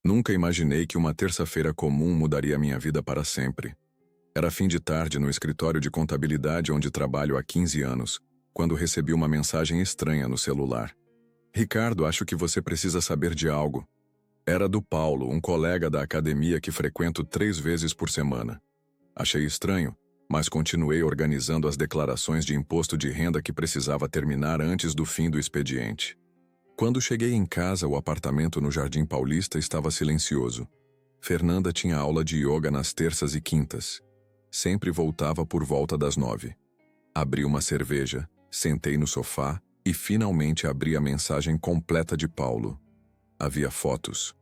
Nunca imaginei que uma terça-feira comum mudaria minha vida para sempre. Era fim de tarde no escritório de contabilidade onde trabalho há 15 anos, quando recebi uma mensagem estranha no celular. Ricardo, acho que você precisa saber de algo. Era do Paulo, um colega da academia que frequento 3 vezes por semana. Achei estranho, mas continuei organizando as declarações de imposto de renda que precisava terminar antes do fim do expediente. Quando cheguei em casa, o apartamento no Jardim Paulista estava silencioso. Fernanda tinha aula de yoga nas terças e quintas. Sempre voltava por volta das 9. Abri uma cerveja, sentei no sofá e finalmente abri a mensagem completa de Paulo. Havia fotos.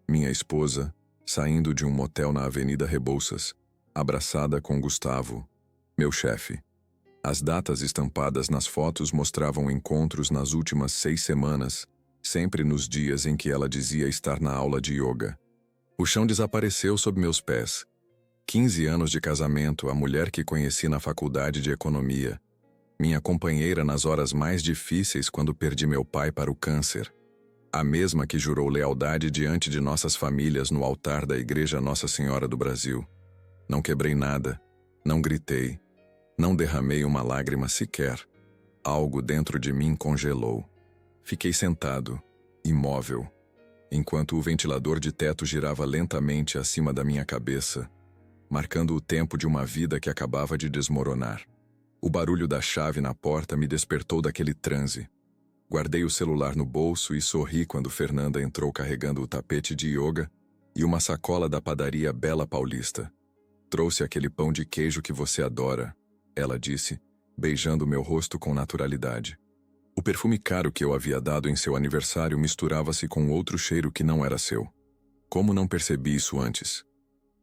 Minha esposa, saindo de um motel na Avenida Rebouças, abraçada com Gustavo, meu chefe. As datas estampadas nas fotos mostravam encontros nas últimas 6 semanas, sempre nos dias em que ela dizia estar na aula de yoga. O chão desapareceu sob meus pés. 15 anos de casamento, a mulher que conheci na faculdade de economia. Minha companheira nas horas mais difíceis quando perdi meu pai para o câncer. A mesma que jurou lealdade diante de nossas famílias no altar da Igreja Nossa Senhora do Brasil. Não quebrei nada, não gritei, não derramei uma lágrima sequer. Algo dentro de mim congelou. Fiquei sentado, imóvel, enquanto o ventilador de teto girava lentamente acima da minha cabeça, marcando o tempo de uma vida que acabava de desmoronar. O barulho da chave na porta me despertou daquele transe. Guardei o celular no bolso e sorri quando Fernanda entrou carregando o tapete de yoga e uma sacola da padaria Bela Paulista. Trouxe aquele pão de queijo que você adora, ela disse, beijando meu rosto com naturalidade. O perfume caro que eu havia dado em seu aniversário misturava-se com outro cheiro que não era seu. Como não percebi isso antes?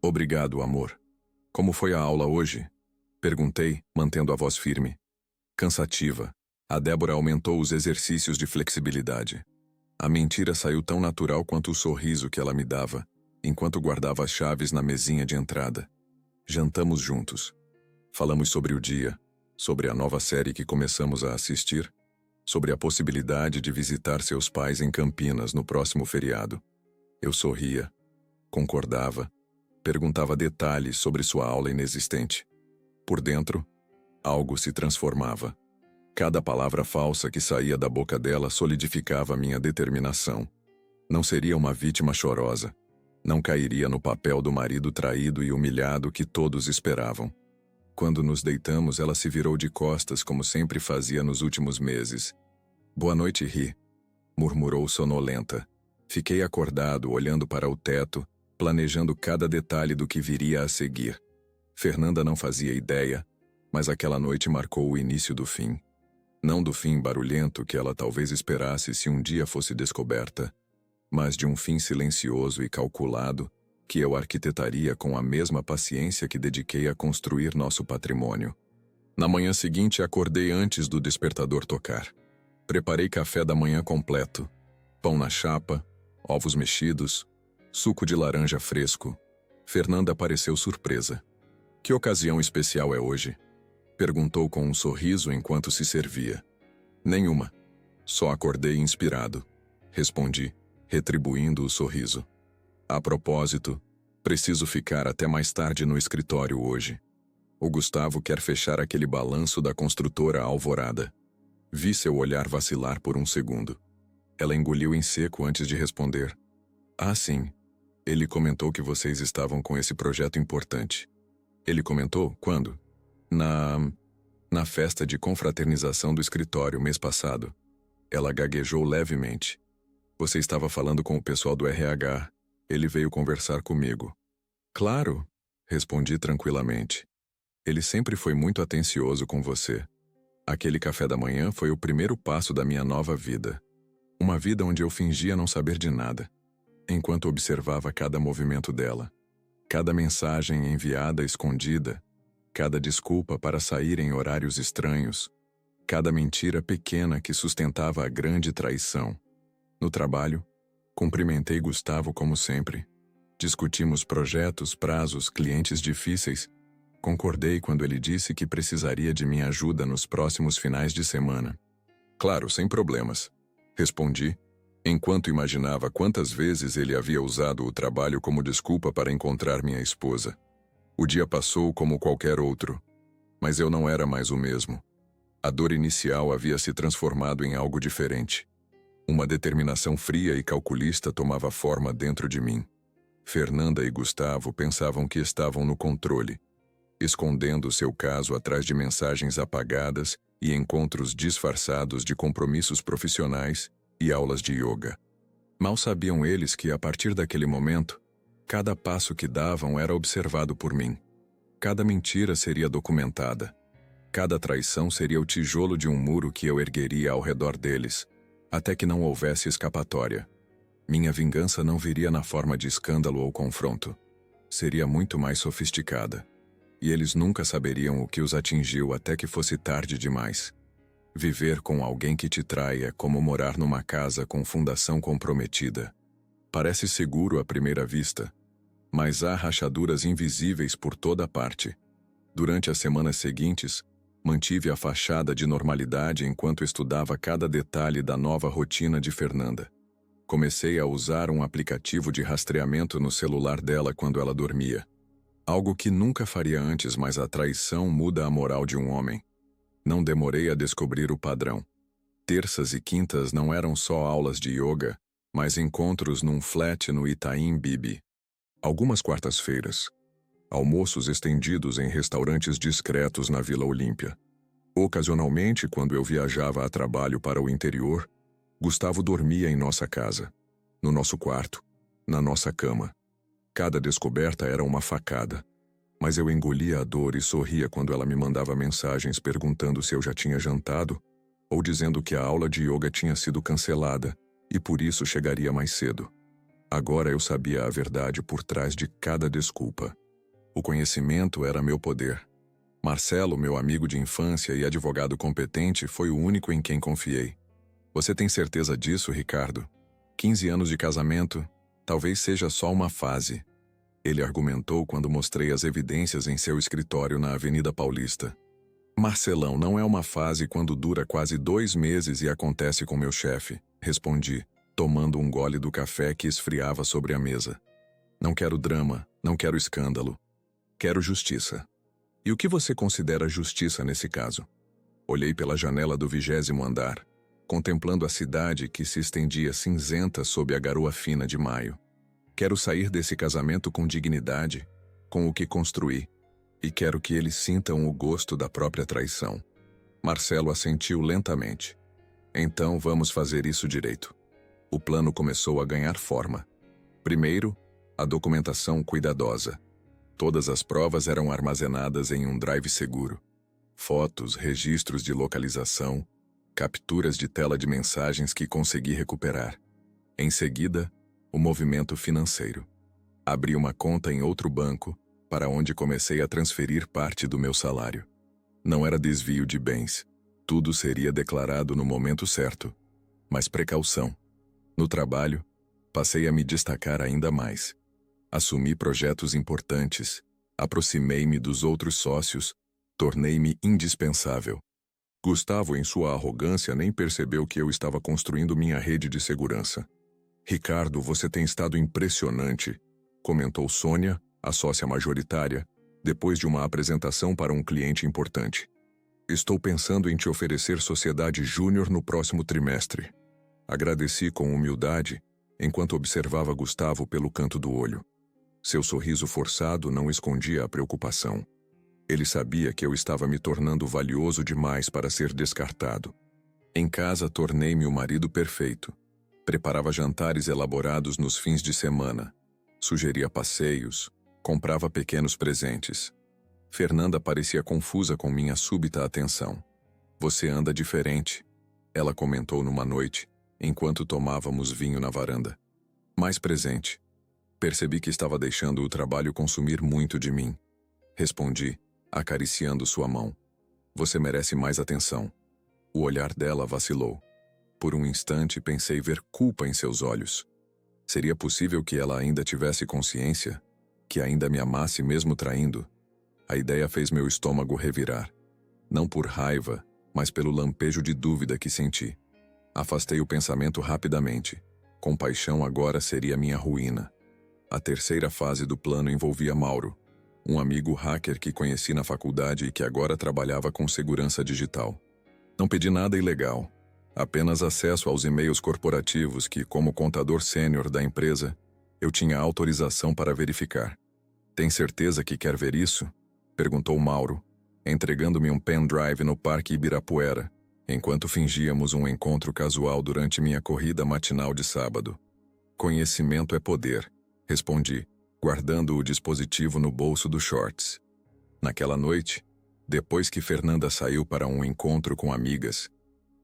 Obrigado, amor. Como foi a aula hoje? Perguntei, mantendo a voz firme. Cansativa. A Débora aumentou os exercícios de flexibilidade. A mentira saiu tão natural quanto o sorriso que ela me dava, enquanto guardava as chaves na mesinha de entrada. Jantamos juntos. Falamos sobre o dia, sobre a nova série que começamos a assistir, sobre a possibilidade de visitar seus pais em Campinas no próximo feriado. Eu sorria, concordava, perguntava detalhes sobre sua aula inexistente. Por dentro, algo se transformava. Cada palavra falsa que saía da boca dela solidificava minha determinação. Não seria uma vítima chorosa. Não cairia no papel do marido traído e humilhado que todos esperavam. Quando nos deitamos, ela se virou de costas como sempre fazia nos últimos meses. Boa noite, Ri, murmurou sonolenta. Fiquei acordado, olhando para o teto, planejando cada detalhe do que viria a seguir. Fernanda não fazia ideia, mas aquela noite marcou o início do fim. Não do fim barulhento que ela talvez esperasse se um dia fosse descoberta, mas de um fim silencioso e calculado que eu arquitetaria com a mesma paciência que dediquei a construir nosso patrimônio. Na manhã seguinte, acordei antes do despertador tocar. Preparei café da manhã completo, pão na chapa, ovos mexidos, suco de laranja fresco. Fernanda pareceu surpresa. Que ocasião especial é hoje? Perguntou com um sorriso enquanto se servia. Nenhuma. Só acordei inspirado. Respondi, retribuindo o sorriso. A propósito, preciso ficar até mais tarde no escritório hoje. O Gustavo quer fechar aquele balanço da construtora Alvorada. Vi seu olhar vacilar por um segundo. Ela engoliu em seco antes de responder. Ah, sim. Ele comentou que vocês estavam com esse projeto importante. Ele comentou? Quando? Na festa de confraternização do escritório mês passado. Ela gaguejou levemente. Você estava falando com o pessoal do RH. Ele veio conversar comigo. Claro, respondi tranquilamente. Ele sempre foi muito atencioso com você. Aquele café da manhã foi o primeiro passo da minha nova vida. Uma vida onde eu fingia não saber de nada, enquanto observava cada movimento dela. Cada mensagem enviada escondida, cada desculpa para sair em horários estranhos, cada mentira pequena que sustentava a grande traição. No trabalho, cumprimentei Gustavo como sempre. Discutimos projetos, prazos, clientes difíceis. Concordei quando ele disse que precisaria de minha ajuda nos próximos finais de semana. Claro, sem problemas. Respondi, Enquanto imaginava quantas vezes ele havia usado o trabalho como desculpa para encontrar minha esposa. O dia passou como qualquer outro, mas eu não era mais o mesmo. A dor inicial havia se transformado em algo diferente. Uma determinação fria e calculista tomava forma dentro de mim. Fernanda e Gustavo pensavam que estavam no controle, escondendo seu caso atrás de mensagens apagadas e encontros disfarçados de compromissos profissionais e aulas de yoga. Mal sabiam eles que, a partir daquele momento, cada passo que davam era observado por mim. Cada mentira seria documentada. Cada traição seria o tijolo de um muro que eu ergueria ao redor deles, até que não houvesse escapatória. Minha vingança não viria na forma de escândalo ou confronto. Seria muito mais sofisticada. E eles nunca saberiam o que os atingiu até que fosse tarde demais. Viver com alguém que te trai é como morar numa casa com fundação comprometida. Parece seguro à primeira vista, mas há rachaduras invisíveis por toda parte. Durante as semanas seguintes, mantive a fachada de normalidade enquanto estudava cada detalhe da nova rotina de Fernanda. Comecei a usar um aplicativo de rastreamento no celular dela quando ela dormia. Algo que nunca faria antes, mas a traição muda a moral de um homem. Não demorei a descobrir o padrão. Terças e quintas não eram só aulas de yoga, mas encontros num flat no Itaim Bibi. Algumas quartas-feiras, almoços estendidos em restaurantes discretos na Vila Olímpia. Ocasionalmente, quando eu viajava a trabalho para o interior, Gustavo dormia em nossa casa, no nosso quarto, na nossa cama. Cada descoberta era uma facada, mas eu engolia a dor e sorria quando ela me mandava mensagens perguntando se eu já tinha jantado ou dizendo que a aula de yoga tinha sido cancelada e por isso chegaria mais cedo. Agora eu sabia a verdade por trás de cada desculpa. O conhecimento era meu poder. Marcelo, meu amigo de infância e advogado competente, foi o único em quem confiei. Você tem certeza disso, Ricardo? 15 anos de casamento, talvez seja só uma fase. Ele argumentou quando mostrei as evidências em seu escritório na Avenida Paulista. Marcelão, não é uma fase quando dura quase 2 meses e acontece com meu chefe, respondi, tomando um gole do café que esfriava sobre a mesa. Não quero drama, não quero escândalo. Quero justiça. E o que você considera justiça nesse caso? Olhei pela janela do 20º andar, contemplando a cidade que se estendia cinzenta sob a garoa fina de maio. Quero sair desse casamento com dignidade, com o que construí, e quero que eles sintam o gosto da própria traição. Marcelo assentiu lentamente. Então vamos fazer isso direito. O plano começou a ganhar forma. Primeiro, a documentação cuidadosa. Todas as provas eram armazenadas em um drive seguro. Fotos, registros de localização, capturas de tela de mensagens que consegui recuperar. Em seguida, o movimento financeiro. Abri uma conta em outro banco, para onde comecei a transferir parte do meu salário. Não era desvio de bens. Tudo seria declarado no momento certo. Mas precaução. No trabalho, passei a me destacar ainda mais. Assumi projetos importantes, aproximei-me dos outros sócios, tornei-me indispensável. Gustavo, em sua arrogância, nem percebeu que eu estava construindo minha rede de segurança. Ricardo, você tem estado impressionante, comentou Sônia, a sócia majoritária, depois de uma apresentação para um cliente importante. Estou pensando em te oferecer sociedade júnior no próximo trimestre. Agradeci com humildade, enquanto observava Gustavo pelo canto do olho. Seu sorriso forçado não escondia a preocupação. Ele sabia que eu estava me tornando valioso demais para ser descartado. Em casa, tornei-me o marido perfeito. Preparava jantares elaborados nos fins de semana. Sugeria passeios. Comprava pequenos presentes. Fernanda parecia confusa com minha súbita atenção. Você anda diferente, ela comentou numa noite, enquanto tomávamos vinho na varanda. Mais presente. Percebi que estava deixando o trabalho consumir muito de mim. Respondi, acariciando sua mão. Você merece mais atenção. O olhar dela vacilou. Por um instante pensei ver culpa em seus olhos. Seria possível que ela ainda tivesse consciência? Que ainda me amasse mesmo traindo? A ideia fez meu estômago revirar. Não por raiva, mas pelo lampejo de dúvida que senti. Afastei o pensamento rapidamente. Compaixão agora seria minha ruína. A terceira fase do plano envolvia Mauro, um amigo hacker que conheci na faculdade e que agora trabalhava com segurança digital. Não pedi nada ilegal, apenas acesso aos e-mails corporativos que, como contador sênior da empresa, eu tinha autorização para verificar. Tem certeza que quer ver isso? Perguntou Mauro, entregando-me um pendrive no Parque Ibirapuera, enquanto fingíamos um encontro casual durante minha corrida matinal de sábado. Conhecimento é poder, respondi, guardando o dispositivo no bolso dos shorts. Naquela noite, depois que Fernanda saiu para um encontro com amigas,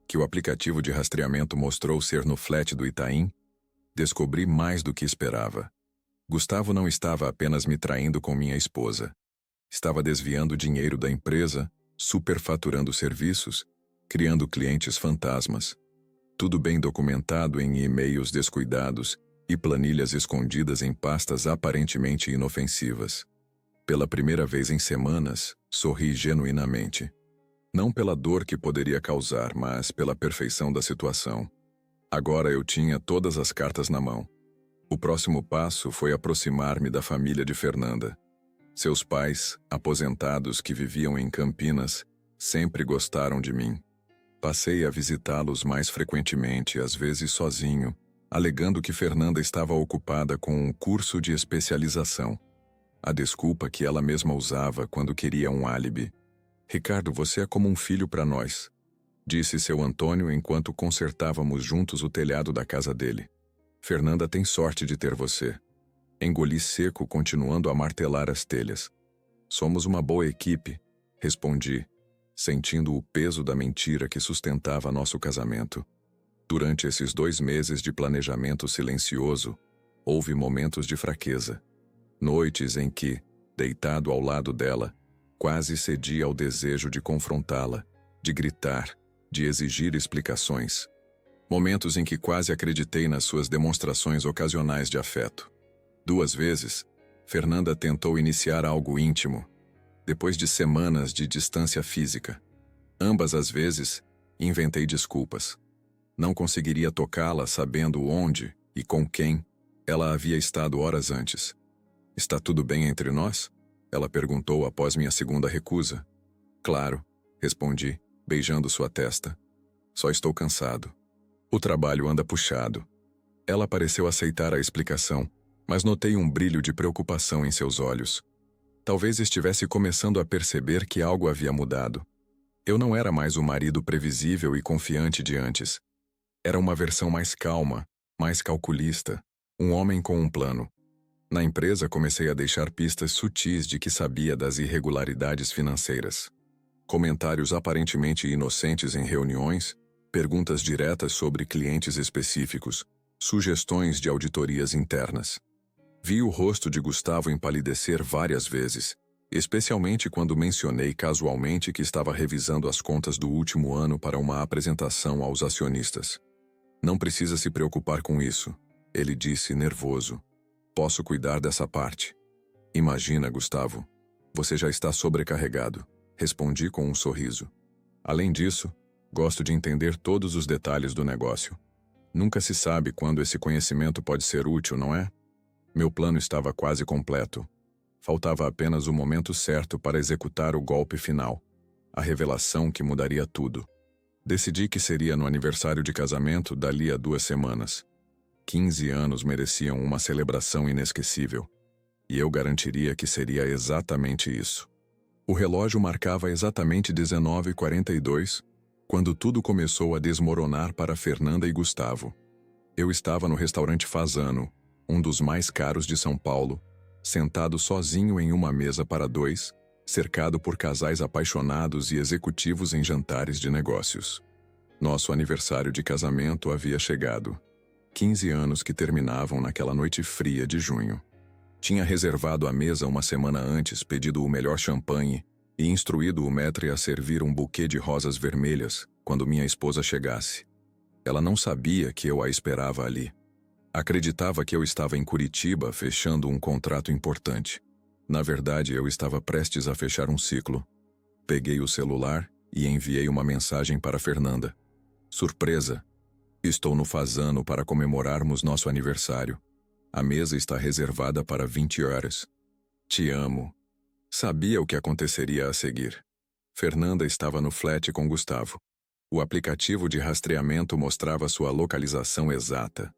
que o aplicativo de rastreamento mostrou ser no flat do Itaim, descobri mais do que esperava. Gustavo não estava apenas me traindo com minha esposa. Estava desviando dinheiro da empresa, superfaturando serviços, criando clientes fantasmas. Tudo bem documentado em e-mails descuidados e planilhas escondidas em pastas aparentemente inofensivas. Pela primeira vez em semanas, sorri genuinamente. Não pela dor que poderia causar, mas pela perfeição da situação. Agora eu tinha todas as cartas na mão. O próximo passo foi aproximar-me da família de Fernanda. Seus pais, aposentados que viviam em Campinas, sempre gostaram de mim. Passei a visitá-los mais frequentemente, às vezes sozinho, alegando que Fernanda estava ocupada com um curso de especialização. A desculpa que ela mesma usava quando queria um álibi. "Ricardo, você é como um filho para nós", disse seu Antônio enquanto consertávamos juntos o telhado da casa dele. "Fernanda tem sorte de ter você." Engoli seco, continuando a martelar as telhas. "Somos uma boa equipe", respondi, sentindo o peso da mentira que sustentava nosso casamento. Durante esses 2 meses de planejamento silencioso, houve momentos de fraqueza. Noites em que, deitado ao lado dela, quase cedi ao desejo de confrontá-la, de gritar, de exigir explicações. Momentos em que quase acreditei nas suas demonstrações ocasionais de afeto. 2 vezes, Fernanda tentou iniciar algo íntimo, depois de semanas de distância física. Ambas as vezes, inventei desculpas. Não conseguiria tocá-la sabendo onde e com quem ela havia estado horas antes. "Está tudo bem entre nós?" ela perguntou após minha segunda recusa. "Claro", respondi, beijando sua testa. "Só estou cansado. O trabalho anda puxado." Ela pareceu aceitar a explicação, mas notei um brilho de preocupação em seus olhos. Talvez estivesse começando a perceber que algo havia mudado. Eu não era mais o marido previsível e confiante de antes. Era uma versão mais calma, mais calculista, um homem com um plano. Na empresa comecei a deixar pistas sutis de que sabia das irregularidades financeiras. Comentários aparentemente inocentes em reuniões, perguntas diretas sobre clientes específicos, sugestões de auditorias internas. Vi o rosto de Gustavo empalidecer várias vezes, especialmente quando mencionei casualmente que estava revisando as contas do último ano para uma apresentação aos acionistas. "Não precisa se preocupar com isso", ele disse nervoso. "Posso cuidar dessa parte." "Imagina, Gustavo. Você já está sobrecarregado", respondi com um sorriso. "Além disso, gosto de entender todos os detalhes do negócio. Nunca se sabe quando esse conhecimento pode ser útil, não é?" Meu plano estava quase completo. Faltava apenas o momento certo para executar o golpe final, a revelação que mudaria tudo. Decidi que seria no aniversário de casamento dali a 2 semanas. 15 anos mereciam uma celebração inesquecível, e eu garantiria que seria exatamente isso. O relógio marcava exatamente 19h42, quando tudo começou a desmoronar para Fernanda e Gustavo. Eu estava no restaurante Fasano, um dos mais caros de São Paulo, sentado sozinho em uma mesa para 2, cercado por casais apaixonados e executivos em jantares de negócios. Nosso aniversário de casamento havia chegado. 15 anos que terminavam naquela noite fria de junho. Tinha reservado a mesa uma semana antes, pedido o melhor champanhe e instruído o maître a servir um buquê de rosas vermelhas quando minha esposa chegasse. Ela não sabia que eu a esperava ali. Acreditava que eu estava em Curitiba fechando um contrato importante. Na verdade, eu estava prestes a fechar um ciclo. Peguei o celular e enviei uma mensagem para Fernanda. "Surpresa! Estou no Fasano para comemorarmos nosso aniversário. A mesa está reservada para 20 horas. Te amo. Sabia o que aconteceria a seguir. Fernanda estava no flat com Gustavo. O aplicativo de rastreamento mostrava sua localização exata.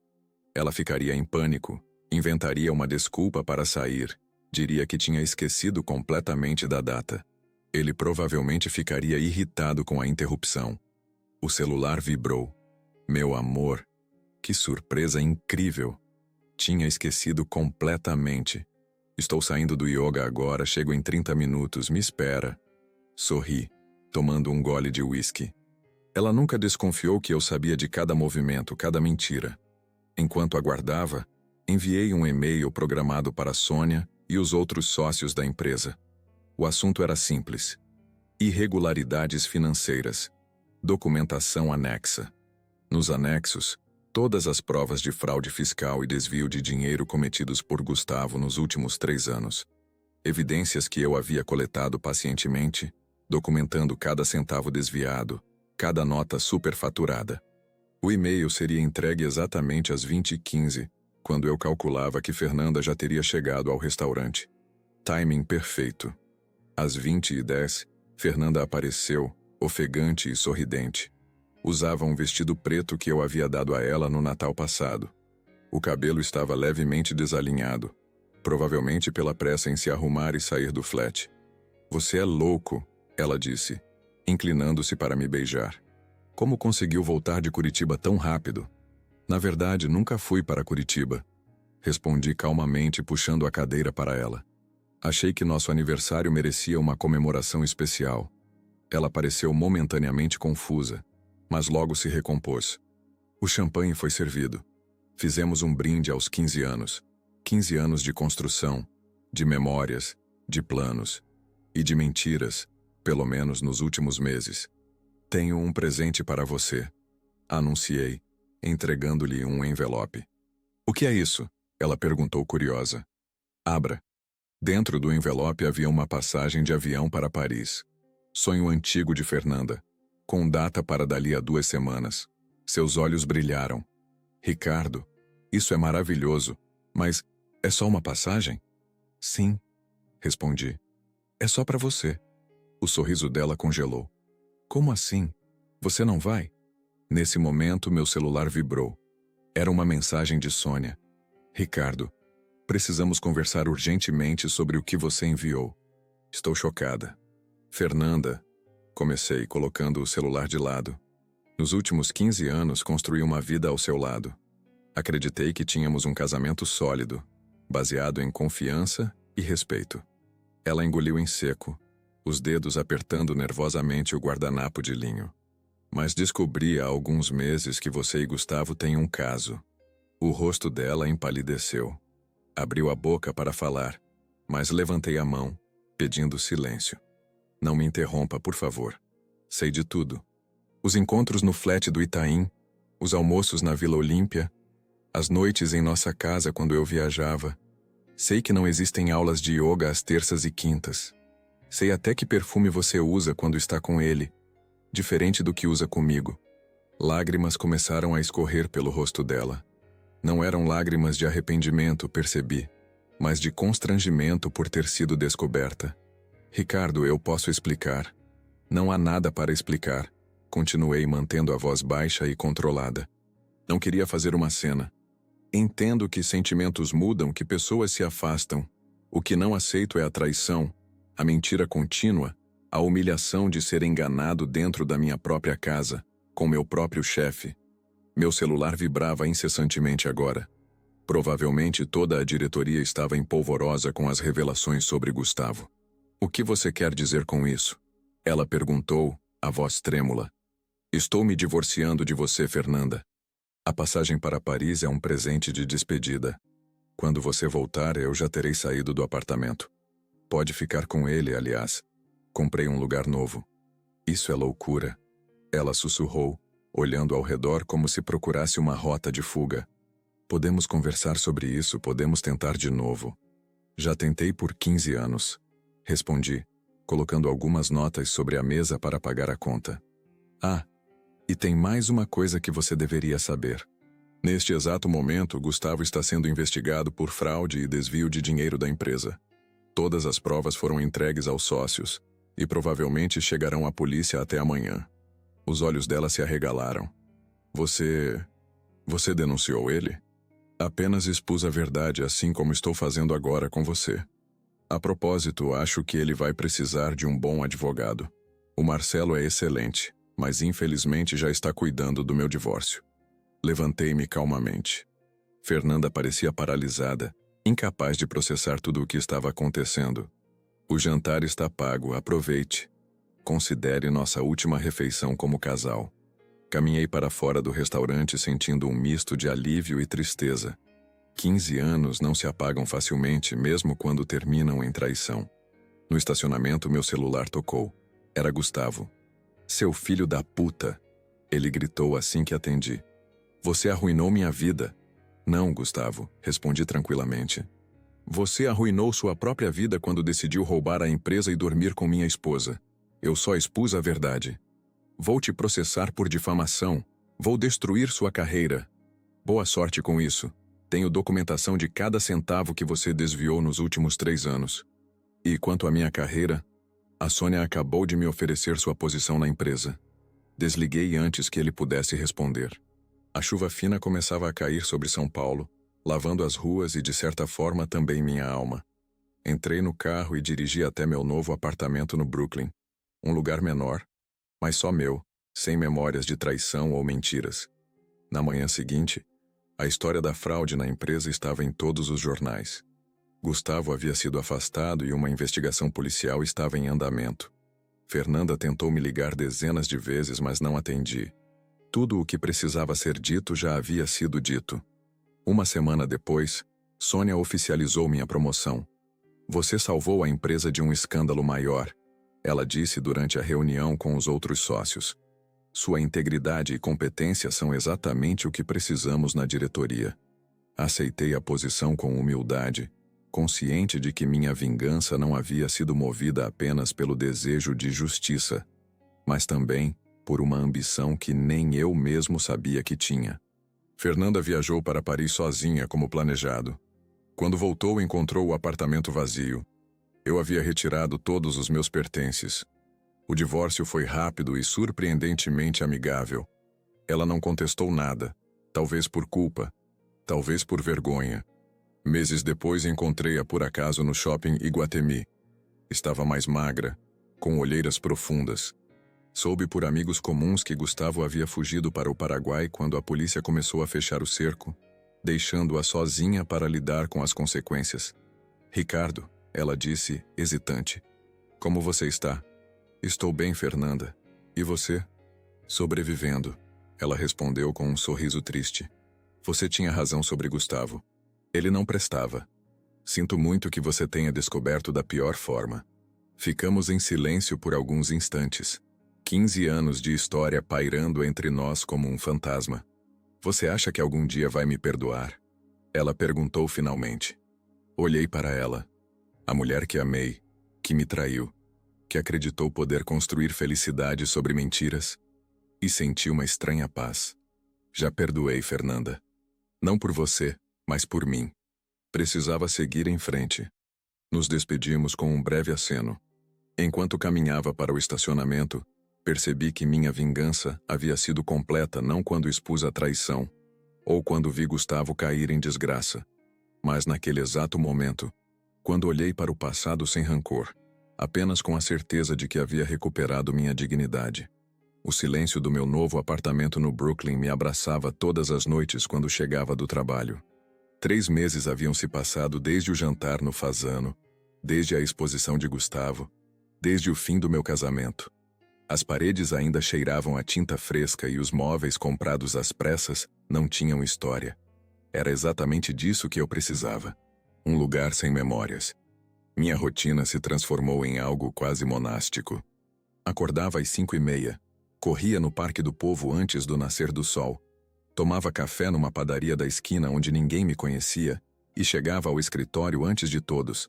Ela ficaria em pânico, inventaria uma desculpa para sair, diria que tinha esquecido completamente da data. Ele provavelmente ficaria irritado com a interrupção. O celular vibrou. Meu amor, que surpresa incrível! Tinha esquecido completamente. Estou saindo do yoga agora, chego em 30 minutos, me espera. Sorri, tomando um gole de uísque. Ela nunca desconfiou que eu sabia de cada movimento, cada mentira. Enquanto aguardava, enviei um e-mail programado para Sônia e os outros sócios da empresa. O assunto era simples. Irregularidades financeiras. Documentação anexa. Nos anexos, todas as provas de fraude fiscal e desvio de dinheiro cometidos por Gustavo nos últimos 3 anos. Evidências que eu havia coletado pacientemente, documentando cada centavo desviado, cada nota superfaturada. O e-mail seria entregue exatamente às 20h15, quando eu calculava que Fernanda já teria chegado ao restaurante. Timing perfeito. Às 20h10, Fernanda apareceu, ofegante e sorridente. Usava um vestido preto que eu havia dado a ela no Natal passado. O cabelo estava levemente desalinhado, provavelmente pela pressa em se arrumar e sair do flat. Você é louco, ela disse, inclinando-se para me beijar. Como conseguiu voltar de Curitiba tão rápido? Na verdade, nunca fui para Curitiba. Respondi calmamente, puxando a cadeira para ela. Achei que nosso aniversário merecia uma comemoração especial. Ela pareceu momentaneamente confusa, mas logo se recompôs. O champanhe foi servido. Fizemos um brinde aos 15 anos. 15 anos de construção, de memórias, de planos e de mentiras, pelo menos nos últimos meses. Tenho um presente para você, anunciei, entregando-lhe um envelope. O que é isso? Ela perguntou curiosa. Abra. Dentro do envelope havia uma passagem de avião para Paris. Sonho antigo de Fernanda, com data para dali a 2 semanas. Seus olhos brilharam. Ricardo, isso é maravilhoso, mas é só uma passagem? Sim, respondi. É só para você. O sorriso dela congelou. Como assim? Você não vai? Nesse momento, meu celular vibrou. Era uma mensagem de Sônia. Ricardo, precisamos conversar urgentemente sobre o que você enviou. Estou chocada. Fernanda, comecei colocando o celular de lado. Nos últimos 15 anos, construí uma vida ao seu lado. Acreditei que tínhamos um casamento sólido, baseado em confiança e respeito. Ela engoliu em seco, os dedos apertando nervosamente o guardanapo de linho. Mas descobri há alguns meses que você e Gustavo têm um caso. O rosto dela empalideceu. Abriu a boca para falar, mas levantei a mão, pedindo silêncio. Não me interrompa, por favor. Sei de tudo. Os encontros no flat do Itaim, os almoços na Vila Olímpia, as noites em nossa casa quando eu viajava. Sei que não existem aulas de yoga às terças e quintas. Sei até que perfume você usa quando está com ele, diferente do que usa comigo. Lágrimas começaram a escorrer pelo rosto dela. Não eram lágrimas de arrependimento, percebi, mas de constrangimento por ter sido descoberta. Ricardo, eu posso explicar. Não há nada para explicar. Continuei mantendo a voz baixa e controlada. Não queria fazer uma cena. Entendo que sentimentos mudam, que pessoas se afastam. O que não aceito é a traição, a mentira contínua, a humilhação de ser enganado dentro da minha própria casa, com meu próprio chefe. Meu celular vibrava incessantemente agora. Provavelmente toda a diretoria estava empolvorosa com as revelações sobre Gustavo. O que você quer dizer com isso? Ela perguntou, a voz trêmula. Estou me divorciando de você, Fernanda. A passagem para Paris é um presente de despedida. Quando você voltar, eu já terei saído do apartamento. Pode ficar com ele, aliás. Comprei um lugar novo. Isso é loucura. Ela sussurrou, olhando ao redor como se procurasse uma rota de fuga. Podemos conversar sobre isso, podemos tentar de novo. Já tentei por 15 anos. Respondi, colocando algumas notas sobre a mesa para pagar a conta. Ah, E tem mais uma coisa que você deveria saber. Neste exato momento, Gustavo está sendo investigado por fraude e desvio de dinheiro da empresa. Todas as provas foram entregues aos sócios, e provavelmente chegarão à polícia até amanhã. Os olhos dela se arregalaram. Você denunciou ele? Apenas expus a verdade, assim como estou fazendo agora com você. A propósito, acho que ele vai precisar de um bom advogado. O Marcelo é excelente, mas infelizmente já está cuidando do meu divórcio. Levantei-me calmamente. Fernanda parecia paralisada, incapaz de processar tudo o que estava acontecendo. O jantar está pago, aproveite. Considere nossa última refeição como casal. Caminhei para fora do restaurante sentindo um misto de alívio e tristeza. 15 anos não se apagam facilmente, mesmo quando terminam em traição. No estacionamento, meu celular tocou. Era Gustavo. Seu filho da puta! Ele gritou assim que atendi. Você arruinou minha vida. Não, Gustavo, respondi tranquilamente. Você arruinou sua própria vida quando decidiu roubar a empresa e dormir com minha esposa. Eu só expus a verdade. Vou te processar por difamação. Vou destruir sua carreira. Boa sorte com isso. Tenho documentação de cada centavo que você desviou nos últimos 3 anos. E quanto à minha carreira, a Sônia acabou de me oferecer sua posição na empresa. Desliguei antes que ele pudesse responder. A chuva fina começava a cair sobre São Paulo, lavando as ruas e, de certa forma, também minha alma. Entrei no carro e dirigi até meu novo apartamento no Brooklyn. Um lugar menor, mas só meu, sem memórias de traição ou mentiras. Na manhã seguinte, a história da fraude na empresa estava em todos os jornais. Gustavo havia sido afastado e uma investigação policial estava em andamento. Fernanda tentou me ligar dezenas de vezes, mas não atendi. Tudo o que precisava ser dito já havia sido dito. Uma semana depois, Sônia oficializou minha promoção. Você salvou a empresa de um escândalo maior, ela disse durante a reunião com os outros sócios. Sua integridade e competência são exatamente o que precisamos na diretoria. Aceitei a posição com humildade, consciente de que minha vingança não havia sido movida apenas pelo desejo de justiça, mas também por uma ambição que nem eu mesmo sabia que tinha. Fernanda viajou para Paris sozinha, como planejado. Quando voltou, encontrou o apartamento vazio. Eu havia retirado todos os meus pertences. O divórcio foi rápido e surpreendentemente amigável. Ela não contestou nada, talvez por culpa, talvez por vergonha. Meses depois encontrei-a por acaso no shopping Iguatemi. Estava mais magra, com olheiras profundas. Soube por amigos comuns que Gustavo havia fugido para o Paraguai quando a polícia começou a fechar o cerco, deixando-a sozinha para lidar com as consequências. Ricardo, ela disse, hesitante. Como você está? Estou bem, Fernanda. E você? Sobrevivendo, ela respondeu com um sorriso triste. Você tinha razão sobre Gustavo. Ele não prestava. Sinto muito que você tenha descoberto da pior forma. Ficamos em silêncio por alguns instantes. 15 anos de história pairando entre nós como um fantasma. Você acha que algum dia vai me perdoar? Ela perguntou finalmente. Olhei para ela. A mulher que amei, que me traiu, que acreditou poder construir felicidade sobre mentiras, e senti uma estranha paz. Já perdoei, Fernanda. Não por você, mas por mim. Precisava seguir em frente. Nos despedimos com um breve aceno. Enquanto caminhava para o estacionamento, percebi que minha vingança havia sido completa não quando expus a traição, ou quando vi Gustavo cair em desgraça, mas naquele exato momento, quando olhei para o passado sem rancor, apenas com a certeza de que havia recuperado minha dignidade. O silêncio do meu novo apartamento no Brooklyn me abraçava todas as noites quando chegava do trabalho. 3 meses haviam se passado desde o jantar no Fasano, desde a exposição de Gustavo, desde o fim do meu casamento. As paredes ainda cheiravam a tinta fresca e os móveis comprados às pressas não tinham história. Era exatamente disso que eu precisava. Um lugar sem memórias. Minha rotina se transformou em algo quase monástico. Acordava às 5h30, corria no Parque do Povo antes do nascer do sol, tomava café numa padaria da esquina onde ninguém me conhecia e chegava ao escritório antes de todos.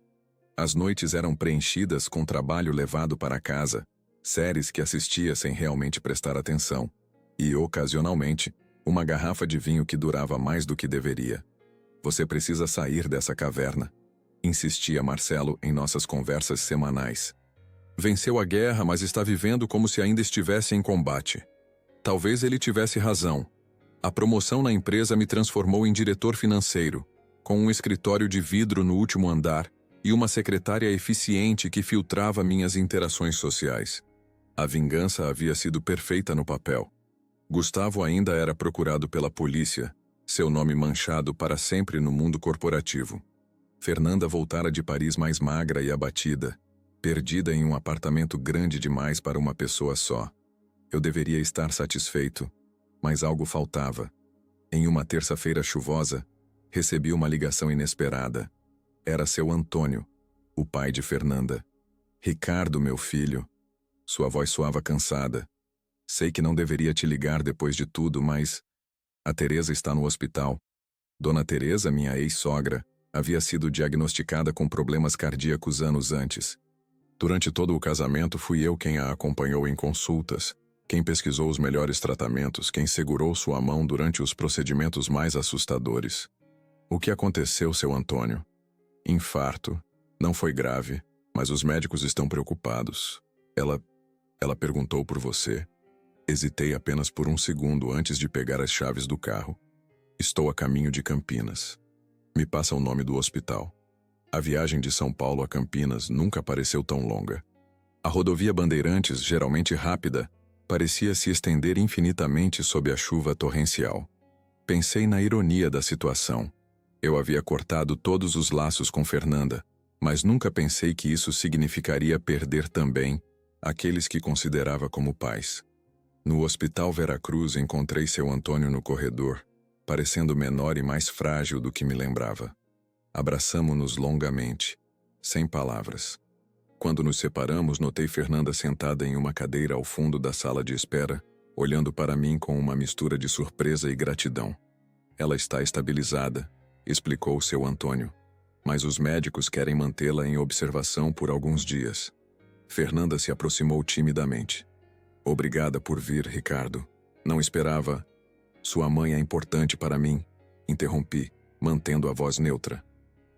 As noites eram preenchidas com trabalho levado para casa, séries que assistia sem realmente prestar atenção, E, ocasionalmente, uma garrafa de vinho que durava mais do que deveria. Você precisa sair dessa caverna, insistia Marcelo em nossas conversas semanais. Venceu a guerra, mas está vivendo como se ainda estivesse em combate. Talvez ele tivesse razão. A promoção na empresa me transformou em diretor financeiro, com um escritório de vidro no último andar e uma secretária eficiente que filtrava minhas interações sociais. A vingança havia sido perfeita no papel. Gustavo ainda era procurado pela polícia, seu nome manchado para sempre no mundo corporativo. Fernanda voltara de Paris mais magra e abatida, perdida em um apartamento grande demais para uma pessoa só. Eu deveria estar satisfeito, mas algo faltava. Em uma terça-feira chuvosa, recebi uma ligação inesperada. Era seu Antônio, o pai de Fernanda. Ricardo, meu filho. Sua voz soava cansada. Sei que não deveria te ligar depois de tudo, mas... A Teresa está no hospital. Dona Teresa, minha ex-sogra, havia sido diagnosticada com problemas cardíacos anos antes. Durante todo o casamento fui eu quem a acompanhou em consultas, quem pesquisou os melhores tratamentos, quem segurou sua mão durante os procedimentos mais assustadores. O que aconteceu, seu Antônio? Infarto. Não foi grave, mas os médicos estão preocupados. Ela perguntou por você. Hesitei apenas por um segundo antes de pegar as chaves do carro. Estou a caminho de Campinas. Me passa o nome do hospital. A viagem de São Paulo a Campinas nunca pareceu tão longa. A rodovia Bandeirantes, geralmente rápida, parecia se estender infinitamente sob a chuva torrencial. Pensei na ironia da situação. Eu havia cortado todos os laços com Fernanda, mas nunca pensei que isso significaria perder também aqueles que considerava como pais. No Hospital Veracruz encontrei seu Antônio no corredor, parecendo menor e mais frágil do que me lembrava. Abraçamo-nos longamente, sem palavras. Quando nos separamos, notei Fernanda sentada em uma cadeira ao fundo da sala de espera, olhando para mim com uma mistura de surpresa e gratidão. Ela está estabilizada, explicou seu Antônio, mas os médicos querem mantê-la em observação por alguns dias. Fernanda se aproximou timidamente. Obrigada por vir, Ricardo. Não esperava. Sua mãe é importante para mim, interrompi, mantendo a voz neutra.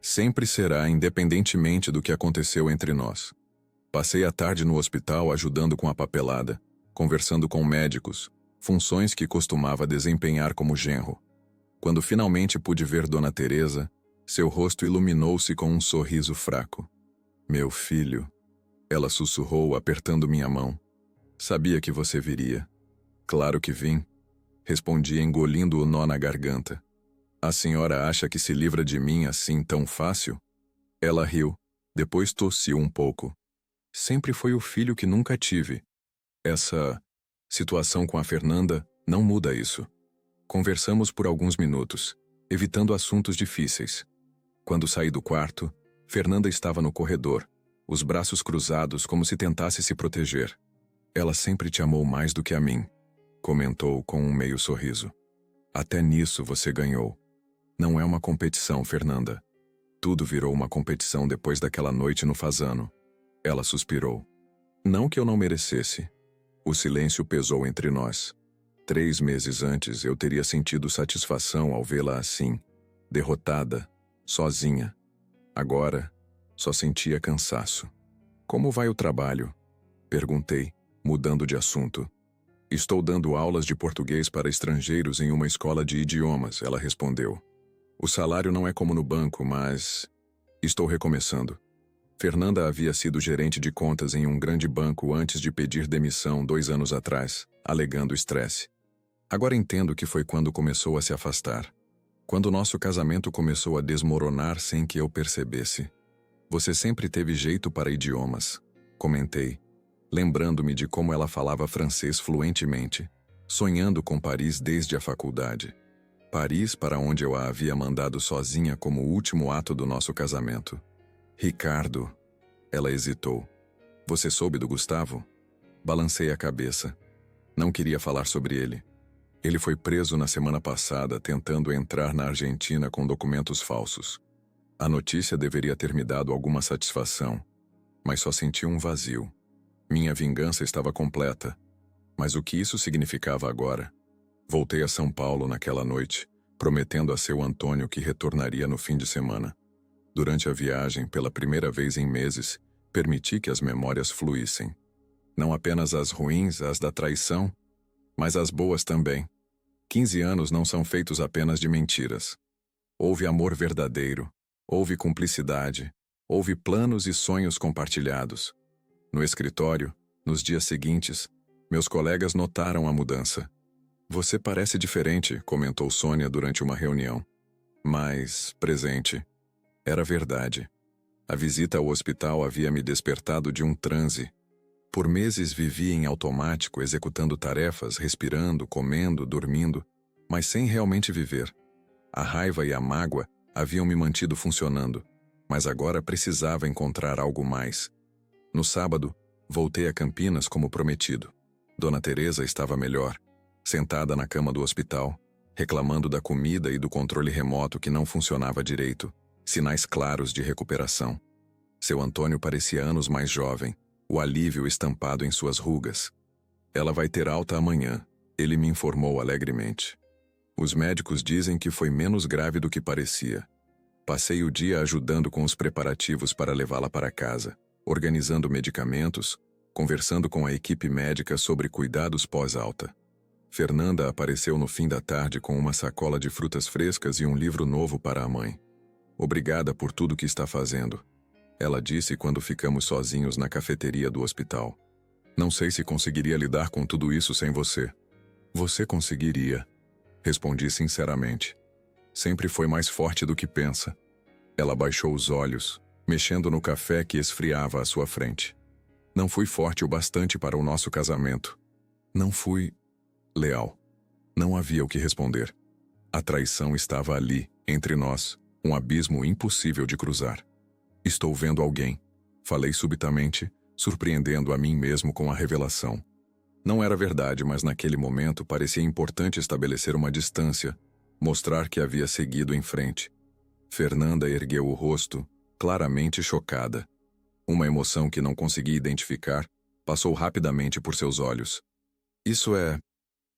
Sempre será, independentemente do que aconteceu entre nós. Passei a tarde no hospital ajudando com a papelada, conversando com médicos, funções que costumava desempenhar como genro. Quando finalmente pude ver Dona Teresa, seu rosto iluminou-se com um sorriso fraco. Meu filho, ela sussurrou apertando minha mão. Sabia que você viria. Claro que vim. Respondi engolindo o nó na garganta. A senhora acha que se livra de mim assim tão fácil? Ela riu, depois tossiu um pouco. Sempre foi o filho que nunca tive. Essa situação com a Fernanda não muda isso. Conversamos por alguns minutos, evitando assuntos difíceis. Quando saí do quarto, Fernanda estava no corredor, os braços cruzados como se tentasse se proteger. Ela sempre te amou mais do que a mim, comentou com um meio sorriso. Até nisso você ganhou. Não é uma competição, Fernanda. Tudo virou uma competição depois daquela noite no Fasano. Ela suspirou. Não que eu não merecesse. O silêncio pesou entre nós. 3 meses antes eu teria sentido satisfação ao vê-la assim, derrotada, sozinha. Agora, só sentia cansaço. Como vai o trabalho? Perguntei, mudando de assunto. Estou dando aulas de português para estrangeiros em uma escola de idiomas, ela respondeu. O salário não é como no banco, mas... Estou recomeçando. Fernanda havia sido gerente de contas em um grande banco antes de pedir demissão 2 anos atrás, alegando estresse. Agora entendo que foi quando começou a se afastar. Quando nosso casamento começou a desmoronar sem que eu percebesse. Você sempre teve jeito para idiomas, comentei, lembrando-me de como ela falava francês fluentemente, sonhando com Paris desde a faculdade. Paris, para onde eu a havia mandado sozinha como o último ato do nosso casamento. Ricardo, ela hesitou. Você soube do Gustavo? Balancei a cabeça. Não queria falar sobre ele. Ele foi preso na semana passada tentando entrar na Argentina com documentos falsos. A notícia deveria ter me dado alguma satisfação, mas só senti um vazio. Minha vingança estava completa. Mas o que isso significava agora? Voltei a São Paulo naquela noite, prometendo a seu Antônio que retornaria no fim de semana. Durante a viagem, pela primeira vez em meses, permiti que as memórias fluíssem. Não apenas as ruins, as da traição, mas as boas também. 15 anos não são feitos apenas de mentiras. Houve amor verdadeiro, houve cumplicidade, houve planos e sonhos compartilhados. No escritório, nos dias seguintes, meus colegas notaram a mudança. Você parece diferente, comentou Sônia durante uma reunião. Mas, presente. Era verdade. A visita ao hospital havia me despertado de um transe. Por meses vivi em automático, executando tarefas, respirando, comendo, dormindo, mas sem realmente viver. A raiva e a mágoa haviam me mantido funcionando, mas agora precisava encontrar algo mais. No sábado, voltei a Campinas como prometido. Dona Teresa estava melhor, sentada na cama do hospital, reclamando da comida e do controle remoto que não funcionava direito, sinais claros de recuperação. Seu Antônio parecia anos mais jovem, o alívio estampado em suas rugas. Ela vai ter alta amanhã, ele me informou alegremente. Os médicos dizem que foi menos grave do que parecia. Passei o dia ajudando com os preparativos para levá-la para casa, organizando medicamentos, conversando com a equipe médica sobre cuidados pós-alta. Fernanda apareceu no fim da tarde com uma sacola de frutas frescas e um livro novo para a mãe. Obrigada por tudo que está fazendo, ela disse quando ficamos sozinhos na cafeteria do hospital. Não sei se conseguiria lidar com tudo isso sem você. Você conseguiria, respondi sinceramente. Sempre foi mais forte do que pensa. Ela baixou os olhos, mexendo no café que esfriava à sua frente. Não fui forte o bastante para o nosso casamento. Não fui leal. Não havia o que responder. A traição estava ali, entre nós, um abismo impossível de cruzar. Estou vendo alguém, falei subitamente, surpreendendo a mim mesmo com a revelação. Não era verdade, mas naquele momento parecia importante estabelecer uma distância, mostrar que havia seguido em frente. Fernanda ergueu o rosto, claramente chocada. Uma emoção que não conseguia identificar passou rapidamente por seus olhos. Isso é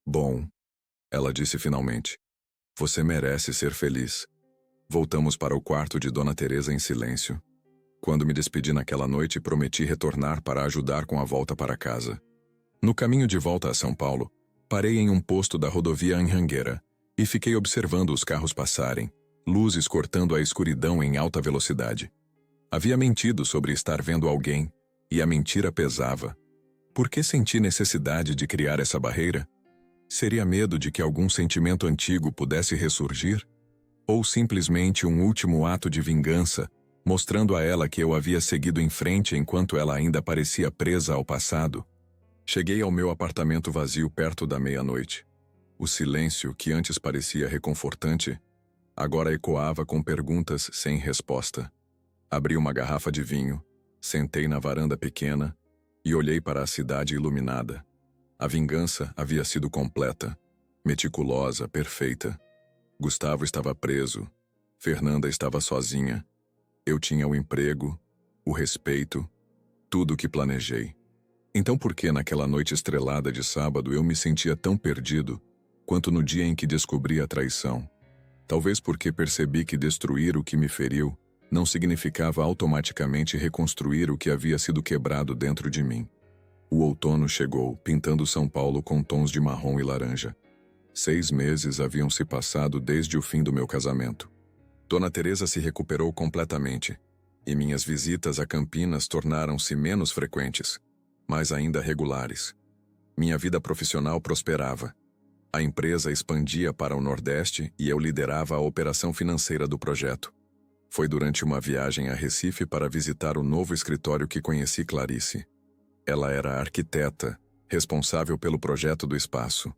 bom, ela disse finalmente. Você merece ser feliz. Voltamos para o quarto de Dona Teresa em silêncio. Quando me despedi naquela noite, prometi retornar para ajudar com a volta para casa. No caminho de volta a São Paulo, parei em um posto da rodovia Anhanguera e fiquei observando os carros passarem, luzes cortando a escuridão em alta velocidade. Havia mentido sobre estar vendo alguém, e a mentira pesava. Por que senti necessidade de criar essa barreira? Seria medo de que algum sentimento antigo pudesse ressurgir? Ou simplesmente um último ato de vingança, mostrando a ela que eu havia seguido em frente enquanto ela ainda parecia presa ao passado? Cheguei ao meu apartamento vazio perto da meia-noite. O silêncio, que antes parecia reconfortante, agora ecoava com perguntas sem resposta. Abri uma garrafa de vinho, sentei na varanda pequena e olhei para a cidade iluminada. A vingança havia sido completa, meticulosa, perfeita. Gustavo estava preso, Fernanda estava sozinha. Eu tinha o emprego, o respeito, tudo o que planejei. Então por que naquela noite estrelada de sábado eu me sentia tão perdido quanto no dia em que descobri a traição? Talvez porque percebi que destruir o que me feriu não significava automaticamente reconstruir o que havia sido quebrado dentro de mim. O outono chegou, pintando São Paulo com tons de marrom e laranja. 6 meses haviam se passado desde o fim do meu casamento. Dona Teresa se recuperou completamente, e minhas visitas a Campinas tornaram-se menos frequentes, mas ainda regulares. Minha vida profissional prosperava. A empresa expandia para o Nordeste e eu liderava a operação financeira do projeto. Foi durante uma viagem a Recife para visitar o novo escritório que conheci Clarice. Ela era arquiteta, responsável pelo projeto do espaço.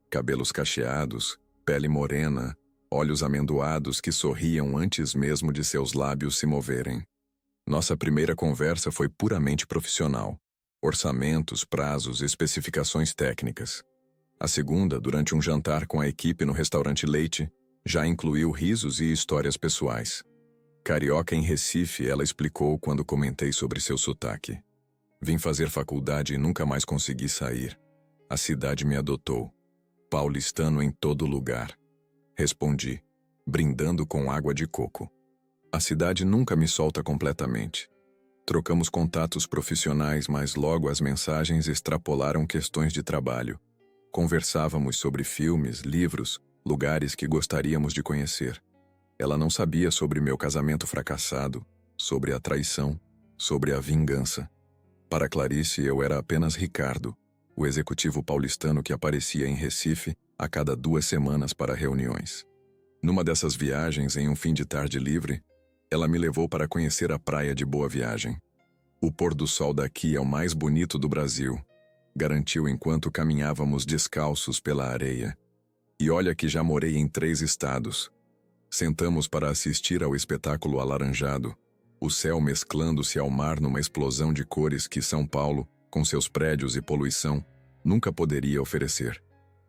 Cabelos cacheados, pele morena, olhos amendoados que sorriam antes mesmo de seus lábios se moverem. Nossa primeira conversa foi puramente profissional. Orçamentos, prazos, especificações técnicas. A segunda, durante um jantar com a equipe no restaurante Leite, já incluiu risos e histórias pessoais. Carioca em Recife, ela explicou quando comentei sobre seu sotaque. Vim fazer faculdade e nunca mais consegui sair. A cidade me adotou. Paulistano em todo lugar. Respondi, brindando com água de coco. A cidade nunca me solta completamente. Trocamos contatos profissionais, mas logo as mensagens extrapolaram questões de trabalho. Conversávamos sobre filmes, livros, lugares que gostaríamos de conhecer. Ela não sabia sobre meu casamento fracassado, sobre a traição, sobre a vingança. Para Clarice, eu era apenas Ricardo, o executivo paulistano que aparecia em Recife a cada 2 semanas para reuniões. Numa dessas viagens, em um fim de tarde livre, ela me levou para conhecer a praia de Boa Viagem. O pôr do sol daqui é o mais bonito do Brasil, garantiu enquanto caminhávamos descalços pela areia. E olha que já morei em 3 estados. Sentamos para assistir ao espetáculo alaranjado, o céu mesclando-se ao mar numa explosão de cores que São Paulo, com seus prédios e poluição, nunca poderia oferecer.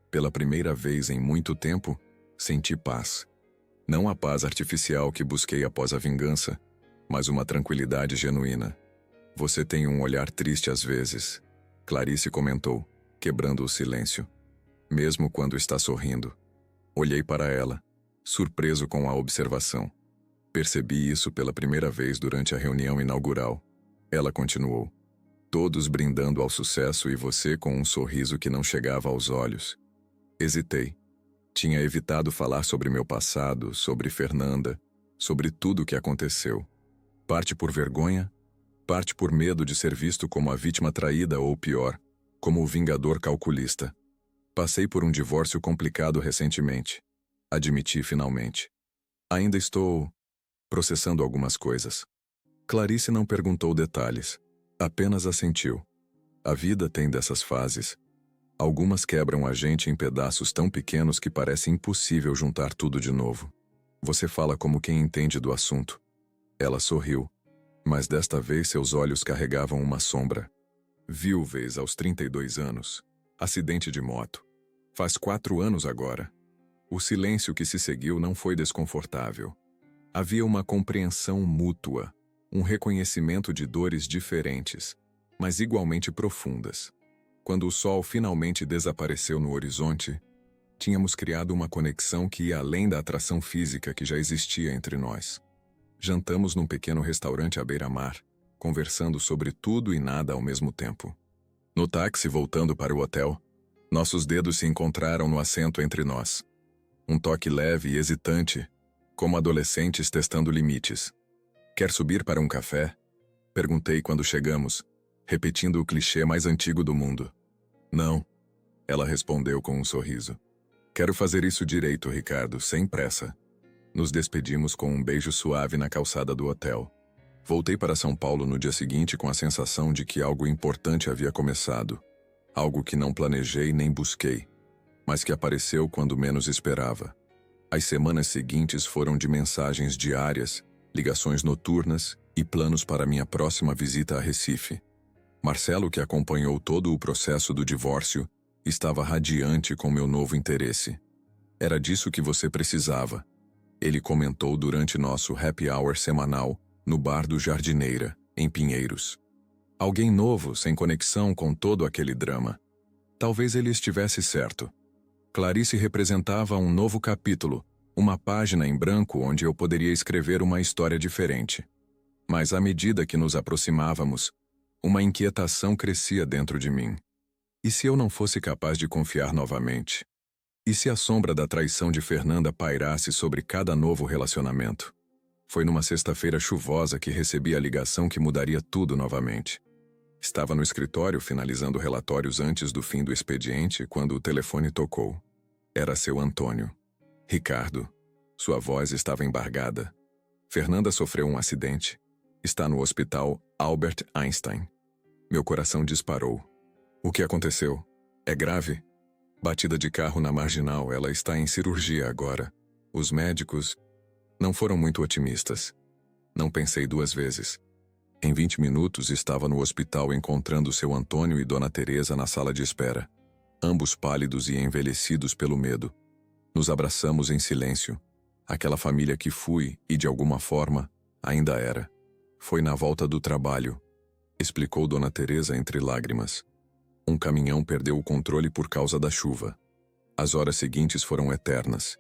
Pela primeira vez em muito tempo, senti paz. Não a paz artificial que busquei após a vingança, mas uma tranquilidade genuína. Você tem um olhar triste às vezes, Clarice comentou, quebrando o silêncio. Mesmo quando está sorrindo. Olhei para ela, surpreso com a observação. Percebi isso pela primeira vez durante a reunião inaugural. Ela continuou. Todos brindando ao sucesso e você com um sorriso que não chegava aos olhos. Hesitei. Tinha evitado falar sobre meu passado, sobre Fernanda, sobre tudo o que aconteceu. Parte por vergonha, parte por medo de ser visto como a vítima traída ou pior, como o vingador calculista. Passei por um divórcio complicado recentemente. Admiti finalmente. Ainda estou processando algumas coisas. Clarice não perguntou detalhes, apenas assentiu. A vida tem dessas fases. Algumas quebram a gente em pedaços tão pequenos que parece impossível juntar tudo de novo. Você fala como quem entende do assunto. Ela sorriu, mas desta vez seus olhos carregavam uma sombra. Viúvez aos 32 anos. Acidente de moto. Faz 4 anos agora. O silêncio que se seguiu não foi desconfortável. Havia uma compreensão mútua, um reconhecimento de dores diferentes, mas igualmente profundas. Quando o sol finalmente desapareceu no horizonte, tínhamos criado uma conexão que ia além da atração física que já existia entre nós. Jantamos num pequeno restaurante à beira-mar, conversando sobre tudo e nada ao mesmo tempo. No táxi voltando para o hotel, nossos dedos se encontraram no assento entre nós. Um toque leve e hesitante, como adolescentes testando limites. Quer subir para um café? Perguntei quando chegamos, repetindo o clichê mais antigo do mundo. Não, ela respondeu com um sorriso. Quero fazer isso direito, Ricardo, sem pressa. Nos despedimos com um beijo suave na calçada do hotel. Voltei para São Paulo no dia seguinte com a sensação de que algo importante havia começado. Algo que não planejei nem busquei, mas que apareceu quando menos esperava. As semanas seguintes foram de mensagens diárias, ligações noturnas e planos para minha próxima visita a Recife. Marcelo, que acompanhou todo o processo do divórcio, estava radiante com meu novo interesse. Era disso que você precisava. Ele comentou durante nosso happy hour semanal no bar do Jardineira, em Pinheiros. Alguém novo, sem conexão com todo aquele drama. Talvez ele estivesse certo. Clarice representava um novo capítulo, uma página em branco onde eu poderia escrever uma história diferente. Mas à medida que nos aproximávamos, uma inquietação crescia dentro de mim. E se eu não fosse capaz de confiar novamente? E se a sombra da traição de Fernanda pairasse sobre cada novo relacionamento? Foi numa sexta-feira chuvosa que recebi a ligação que mudaria tudo novamente. Estava no escritório finalizando relatórios antes do fim do expediente quando o telefone tocou. Era seu Antônio. Ricardo. Sua voz estava embargada. Fernanda sofreu um acidente. Está no hospital Albert Einstein. Meu coração disparou. O que aconteceu? É grave? Batida de carro na marginal, ela está em cirurgia agora. Os médicos não foram muito otimistas. Não pensei 2 vezes. Em 20 minutos estava no hospital encontrando seu Antônio e Dona Teresa na sala de espera. Ambos pálidos e envelhecidos pelo medo. Nos abraçamos em silêncio. Aquela família que fui e, de alguma forma, ainda era. Foi na volta do trabalho, explicou Dona Teresa entre lágrimas. Um caminhão perdeu o controle por causa da chuva. As horas seguintes foram eternas.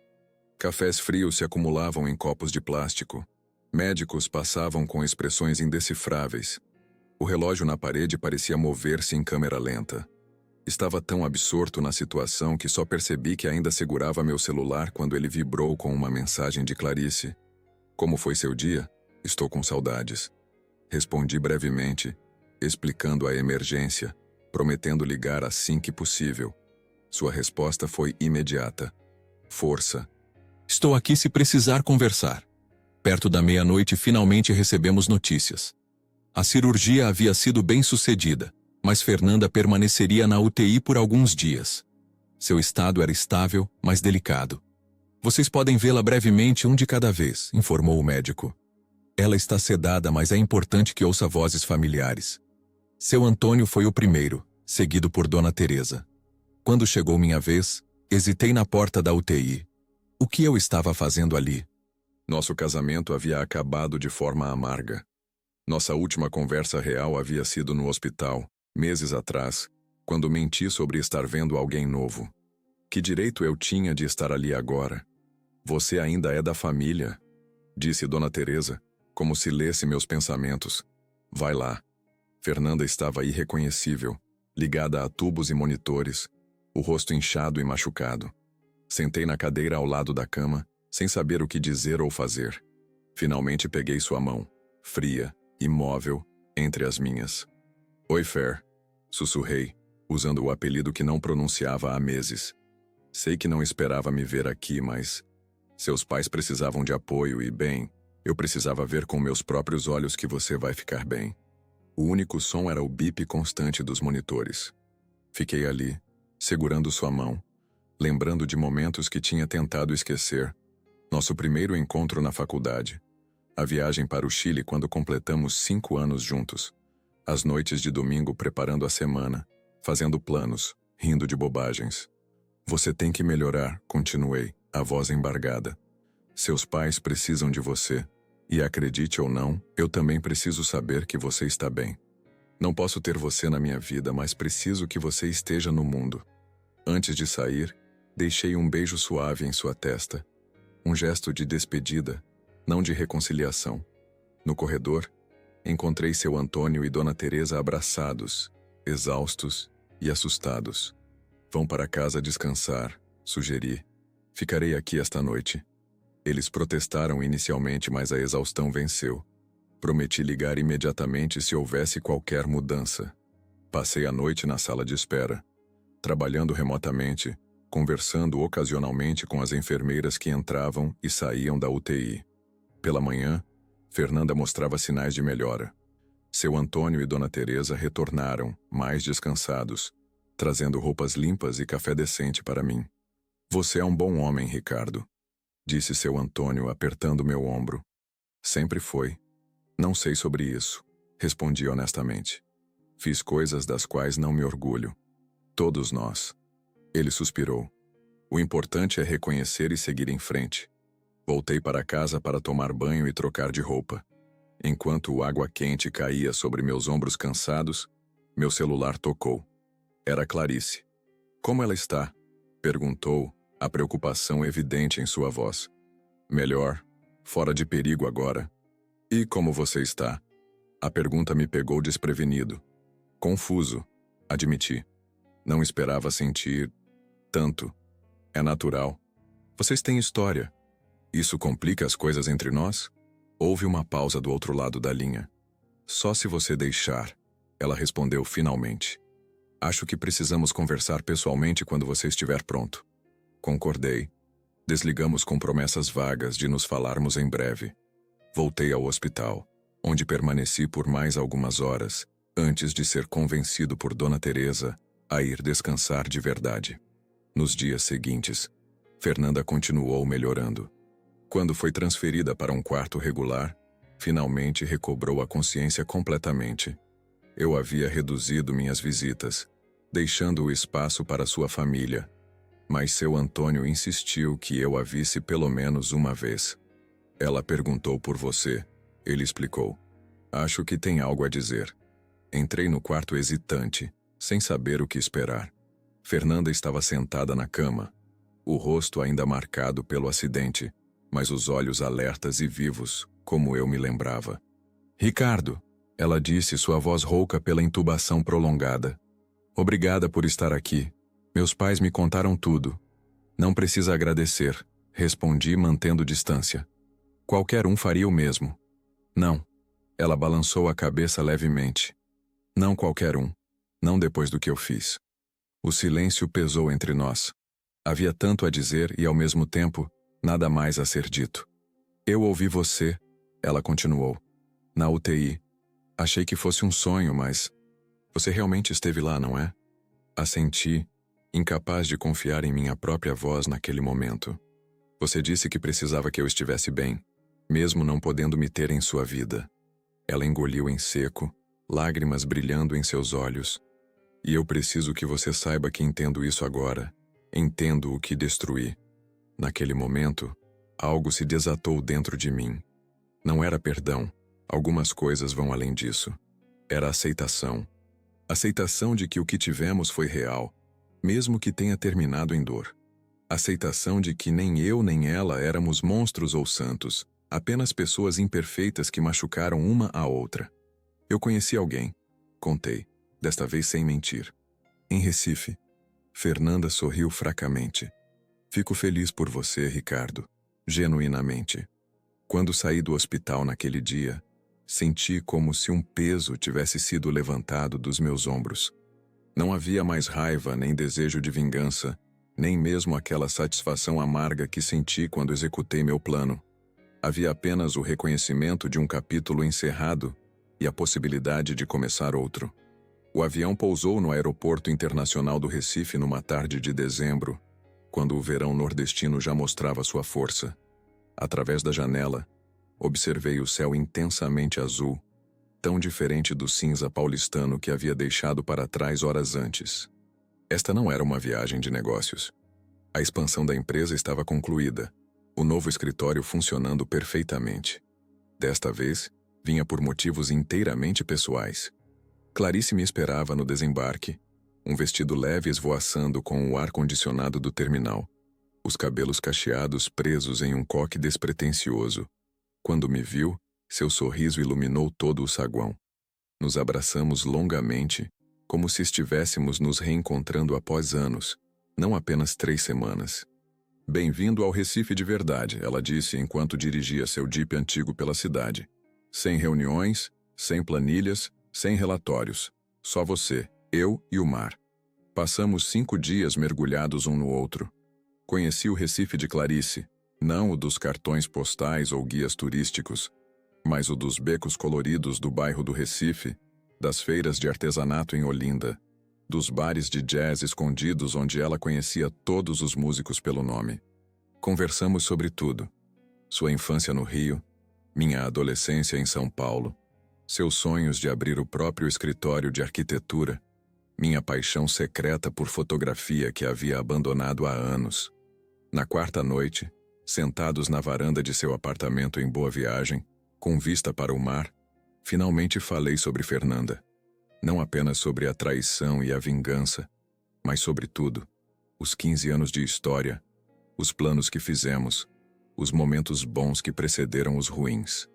Cafés frios se acumulavam em copos de plástico. Médicos passavam com expressões indecifráveis. O relógio na parede parecia mover-se em câmera lenta. Estava tão absorto na situação que só percebi que ainda segurava meu celular quando ele vibrou com uma mensagem de Clarice. Como foi seu dia? Estou com saudades. Respondi brevemente, explicando a emergência, prometendo ligar assim que possível. Sua resposta foi imediata. Força. Estou aqui se precisar conversar. Perto da meia-noite finalmente recebemos notícias. A cirurgia havia sido bem-sucedida, mas Fernanda permaneceria na UTI por alguns dias. Seu estado era estável, mas delicado. Vocês podem vê-la brevemente um de cada vez, informou o médico. Ela está sedada, mas é importante que ouça vozes familiares. Seu Antônio foi o primeiro, seguido por Dona Teresa. Quando chegou minha vez, hesitei na porta da UTI. O que eu estava fazendo ali? Nosso casamento havia acabado de forma amarga. Nossa última conversa real havia sido no hospital, meses atrás, quando menti sobre estar vendo alguém novo. Que direito eu tinha de estar ali agora? Você ainda é da família, disse Dona Teresa, como se lesse meus pensamentos. Vai lá. Fernanda estava irreconhecível, ligada a tubos e monitores, o rosto inchado e machucado. Sentei na cadeira ao lado da cama, sem saber o que dizer ou fazer. Finalmente peguei sua mão, fria, imóvel, entre as minhas. Oi, Fer, sussurrei, usando o apelido que não pronunciava há meses. Sei que não esperava me ver aqui, mas seus pais precisavam de apoio e, bem, eu precisava ver com meus próprios olhos que você vai ficar bem. O único som era o bip constante dos monitores. Fiquei ali, segurando sua mão, lembrando de momentos que tinha tentado esquecer. Nosso primeiro encontro na faculdade. A viagem para o Chile quando completamos 5 anos juntos. As noites de domingo preparando a semana, fazendo planos, rindo de bobagens. Você tem que melhorar, continuei, a voz embargada. Seus pais precisam de você. E acredite ou não, eu também preciso saber que você está bem. Não posso ter você na minha vida, mas preciso que você esteja no mundo. Antes de sair, deixei um beijo suave em sua testa. Um gesto de despedida, não de reconciliação. No corredor, encontrei seu Antônio e Dona Teresa abraçados, exaustos e assustados. Vão para casa descansar, sugeri. Ficarei aqui esta noite. Eles protestaram inicialmente, mas a exaustão venceu. Prometi ligar imediatamente se houvesse qualquer mudança. Passei a noite na sala de espera, trabalhando remotamente, conversando ocasionalmente com as enfermeiras que entravam e saíam da UTI. Pela manhã, Fernanda mostrava sinais de melhora. Seu Antônio e Dona Teresa retornaram, mais descansados, trazendo roupas limpas e café decente para mim. Você é um bom homem, Ricardo, disse seu Antônio apertando meu ombro. Sempre foi. Não sei sobre isso, respondi honestamente. Fiz coisas das quais não me orgulho. Todos nós. Ele suspirou. O importante é reconhecer e seguir em frente. Voltei para casa para tomar banho e trocar de roupa. Enquanto o água quente caía sobre meus ombros cansados, meu celular tocou. Era Clarice. Como ela está? Perguntou, a preocupação evidente em sua voz. Melhor, fora de perigo agora. E como você está? A pergunta me pegou desprevenido. Confuso, admiti. Não esperava sentir tanto. É natural. Vocês têm história. Isso complica as coisas entre nós? Houve uma pausa do outro lado da linha. Só se você deixar, ela respondeu finalmente. Acho que precisamos conversar pessoalmente quando você estiver pronto. Concordei. Desligamos com promessas vagas de nos falarmos em breve. Voltei ao hospital, onde permaneci por mais algumas horas, antes de ser convencido por Dona Teresa a ir descansar de verdade. Nos dias seguintes, Fernanda continuou melhorando. Quando foi transferida para um quarto regular, finalmente recobrou a consciência completamente. Eu havia reduzido minhas visitas, deixando o espaço para sua família, mas seu Antônio insistiu que eu a visse pelo menos uma vez. Ela perguntou por você, ele explicou. Acho que tem algo a dizer. Entrei no quarto hesitante, sem saber o que esperar. Fernanda estava sentada na cama, o rosto ainda marcado pelo acidente, mas os olhos alertas e vivos, como eu me lembrava. Ricardo, ela disse, sua voz rouca pela intubação prolongada. Obrigada por estar aqui. Meus pais me contaram tudo. Não precisa agradecer, respondi mantendo distância. Qualquer um faria o mesmo. Não. Ela balançou a cabeça levemente. Não qualquer um. Não depois do que eu fiz. O silêncio pesou entre nós. Havia tanto a dizer e, ao mesmo tempo, nada mais a ser dito. Eu ouvi você, ela continuou. Na UTI. Achei que fosse um sonho, mas... Você realmente esteve lá, não é? Assenti, incapaz de confiar em minha própria voz naquele momento. Você disse que precisava que eu estivesse bem, mesmo não podendo me ter em sua vida. Ela engoliu em seco, lágrimas brilhando em seus olhos. E eu preciso que você saiba que entendo isso agora. Entendo o que destruí. Naquele momento, algo se desatou dentro de mim. Não era perdão. Algumas coisas vão além disso. Era aceitação. Aceitação de que o que tivemos foi real, mesmo que tenha terminado em dor. Aceitação de que nem eu nem ela éramos monstros ou santos, apenas pessoas imperfeitas que machucaram uma a outra. Eu conheci alguém. Contei, desta vez sem mentir. Em Recife. Fernanda sorriu fracamente. Fico feliz por você, Ricardo. Genuinamente. Quando saí do hospital naquele dia, senti como se um peso tivesse sido levantado dos meus ombros. Não havia mais raiva nem desejo de vingança, nem mesmo aquela satisfação amarga que senti quando executei meu plano. Havia apenas o reconhecimento de um capítulo encerrado e a possibilidade de começar outro. O avião pousou no Aeroporto Internacional do Recife numa tarde de dezembro, quando o verão nordestino já mostrava sua força. Através da janela, observei o céu intensamente azul, tão diferente do cinza paulistano que havia deixado para trás horas antes. Esta não era uma viagem de negócios. A expansão da empresa estava concluída, o novo escritório funcionando perfeitamente. Desta vez, vinha por motivos inteiramente pessoais. Clarice me esperava no desembarque, um vestido leve esvoaçando com o ar-condicionado do terminal, os cabelos cacheados presos em um coque despretensioso. Quando me viu, seu sorriso iluminou todo o saguão. Nos abraçamos longamente, como se estivéssemos nos reencontrando após anos, não apenas 3 semanas. Bem-vindo ao Recife de verdade, ela disse enquanto dirigia seu Jeep antigo pela cidade. Sem reuniões, sem planilhas, sem relatórios. Só você, eu e o mar. Passamos 5 dias mergulhados um no outro. Conheci o Recife de Clarice, não o dos cartões postais ou guias turísticos, mas o dos becos coloridos do bairro do Recife, das feiras de artesanato em Olinda, dos bares de jazz escondidos onde ela conhecia todos os músicos pelo nome. Conversamos sobre tudo. Sua infância no Rio, minha adolescência em São Paulo, seus sonhos de abrir o próprio escritório de arquitetura, minha paixão secreta por fotografia que havia abandonado há anos. Na quarta noite, sentados na varanda de seu apartamento em Boa Viagem, com vista para o mar, finalmente falei sobre Fernanda. Não apenas sobre a traição e a vingança, mas sobre tudo. Os 15 anos de história, os planos que fizemos, os momentos bons que precederam os ruins.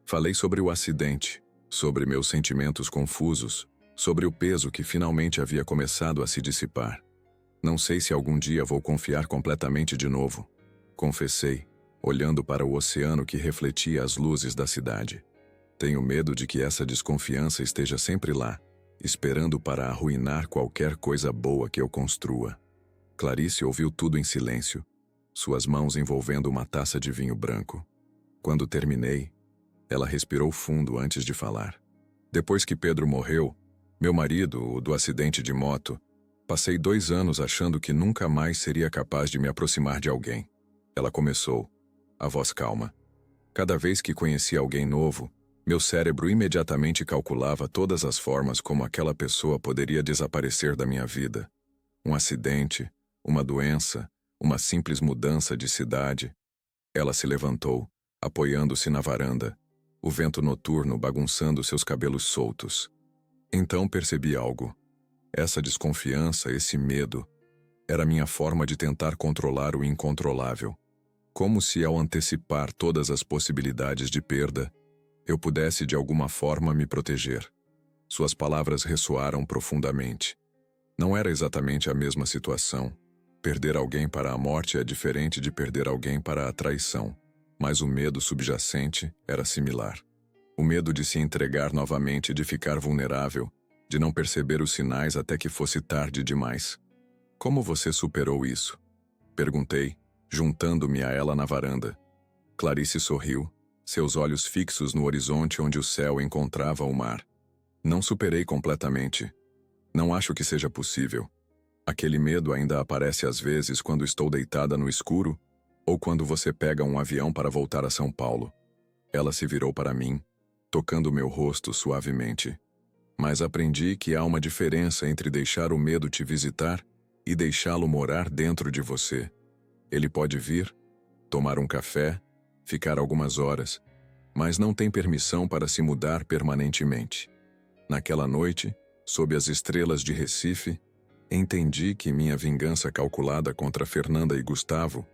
Falei sobre o acidente, sobre meus sentimentos confusos, sobre o peso que finalmente havia começado a se dissipar. Não sei se algum dia vou confiar completamente de novo, confessei, olhando para o oceano que refletia as luzes da cidade. Tenho medo de que essa desconfiança esteja sempre lá, esperando para arruinar qualquer coisa boa que eu construa. Clarice ouviu tudo em silêncio, suas mãos envolvendo uma taça de vinho branco. Quando terminei, ela respirou fundo antes de falar. Depois que Pedro morreu, meu marido, o do acidente de moto, passei 2 anos achando que nunca mais seria capaz de me aproximar de alguém. Ela começou, a voz calma. Cada vez que conhecia alguém novo, meu cérebro imediatamente calculava todas as formas como aquela pessoa poderia desaparecer da minha vida. Um acidente, uma doença, uma simples mudança de cidade. Ela se levantou, apoiando-se na varanda, o vento noturno bagunçando seus cabelos soltos. Então percebi algo. Essa desconfiança, esse medo, era minha forma de tentar controlar o incontrolável. Como se, ao antecipar todas as possibilidades de perda, eu pudesse de alguma forma me proteger. Suas palavras ressoaram profundamente. Não era exatamente a mesma situação. Perder alguém para a morte é diferente de perder alguém para a traição, mas o medo subjacente era similar. O medo de se entregar novamente, de ficar vulnerável, de não perceber os sinais até que fosse tarde demais. Como você superou isso? Perguntei, juntando-me a ela na varanda. Clarice sorriu, seus olhos fixos no horizonte onde o céu encontrava o mar. Não superei completamente. Não acho que seja possível. Aquele medo ainda aparece às vezes quando estou deitada no escuro ou quando você pega um avião para voltar a São Paulo. Ela se virou para mim, tocando meu rosto suavemente. Mas aprendi que há uma diferença entre deixar o medo te visitar e deixá-lo morar dentro de você. Ele pode vir, tomar um café, ficar algumas horas, mas não tem permissão para se mudar permanentemente. Naquela noite, sob as estrelas de Recife, entendi que minha vingança calculada contra Fernanda e Gustavo,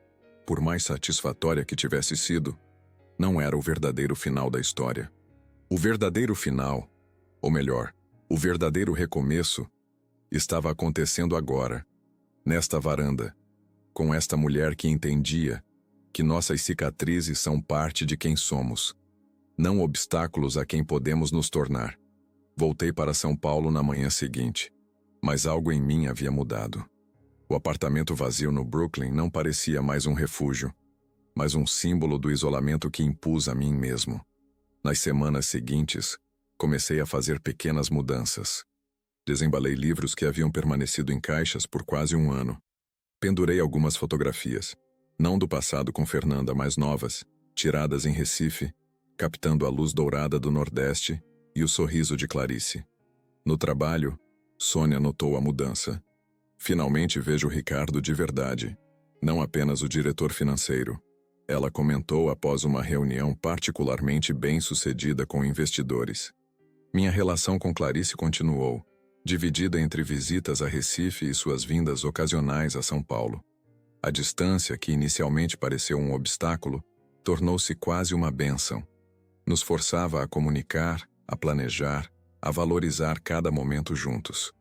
por mais satisfatória que tivesse sido, não era o verdadeiro final da história. O verdadeiro final, ou melhor, o verdadeiro recomeço, estava acontecendo agora, nesta varanda, com esta mulher que entendia que nossas cicatrizes são parte de quem somos, não obstáculos a quem podemos nos tornar. Voltei para São Paulo na manhã seguinte, mas algo em mim havia mudado. O apartamento vazio no Brooklyn não parecia mais um refúgio, mas um símbolo do isolamento que impus a mim mesmo. Nas semanas seguintes, comecei a fazer pequenas mudanças. Desembalei livros que haviam permanecido em caixas por quase um ano. Pendurei algumas fotografias, não do passado com Fernanda, mas novas, tiradas em Recife, captando a luz dourada do Nordeste e o sorriso de Clarice. No trabalho, Sônia notou a mudança. Finalmente vejo o Ricardo de verdade, não apenas o diretor financeiro. Ela comentou após uma reunião particularmente bem-sucedida com investidores. Minha relação com Clarice continuou, dividida entre visitas a Recife e suas vindas ocasionais a São Paulo. A distância, que inicialmente pareceu um obstáculo, tornou-se quase uma bênção. Nos forçava a comunicar, a planejar, a valorizar cada momento juntos.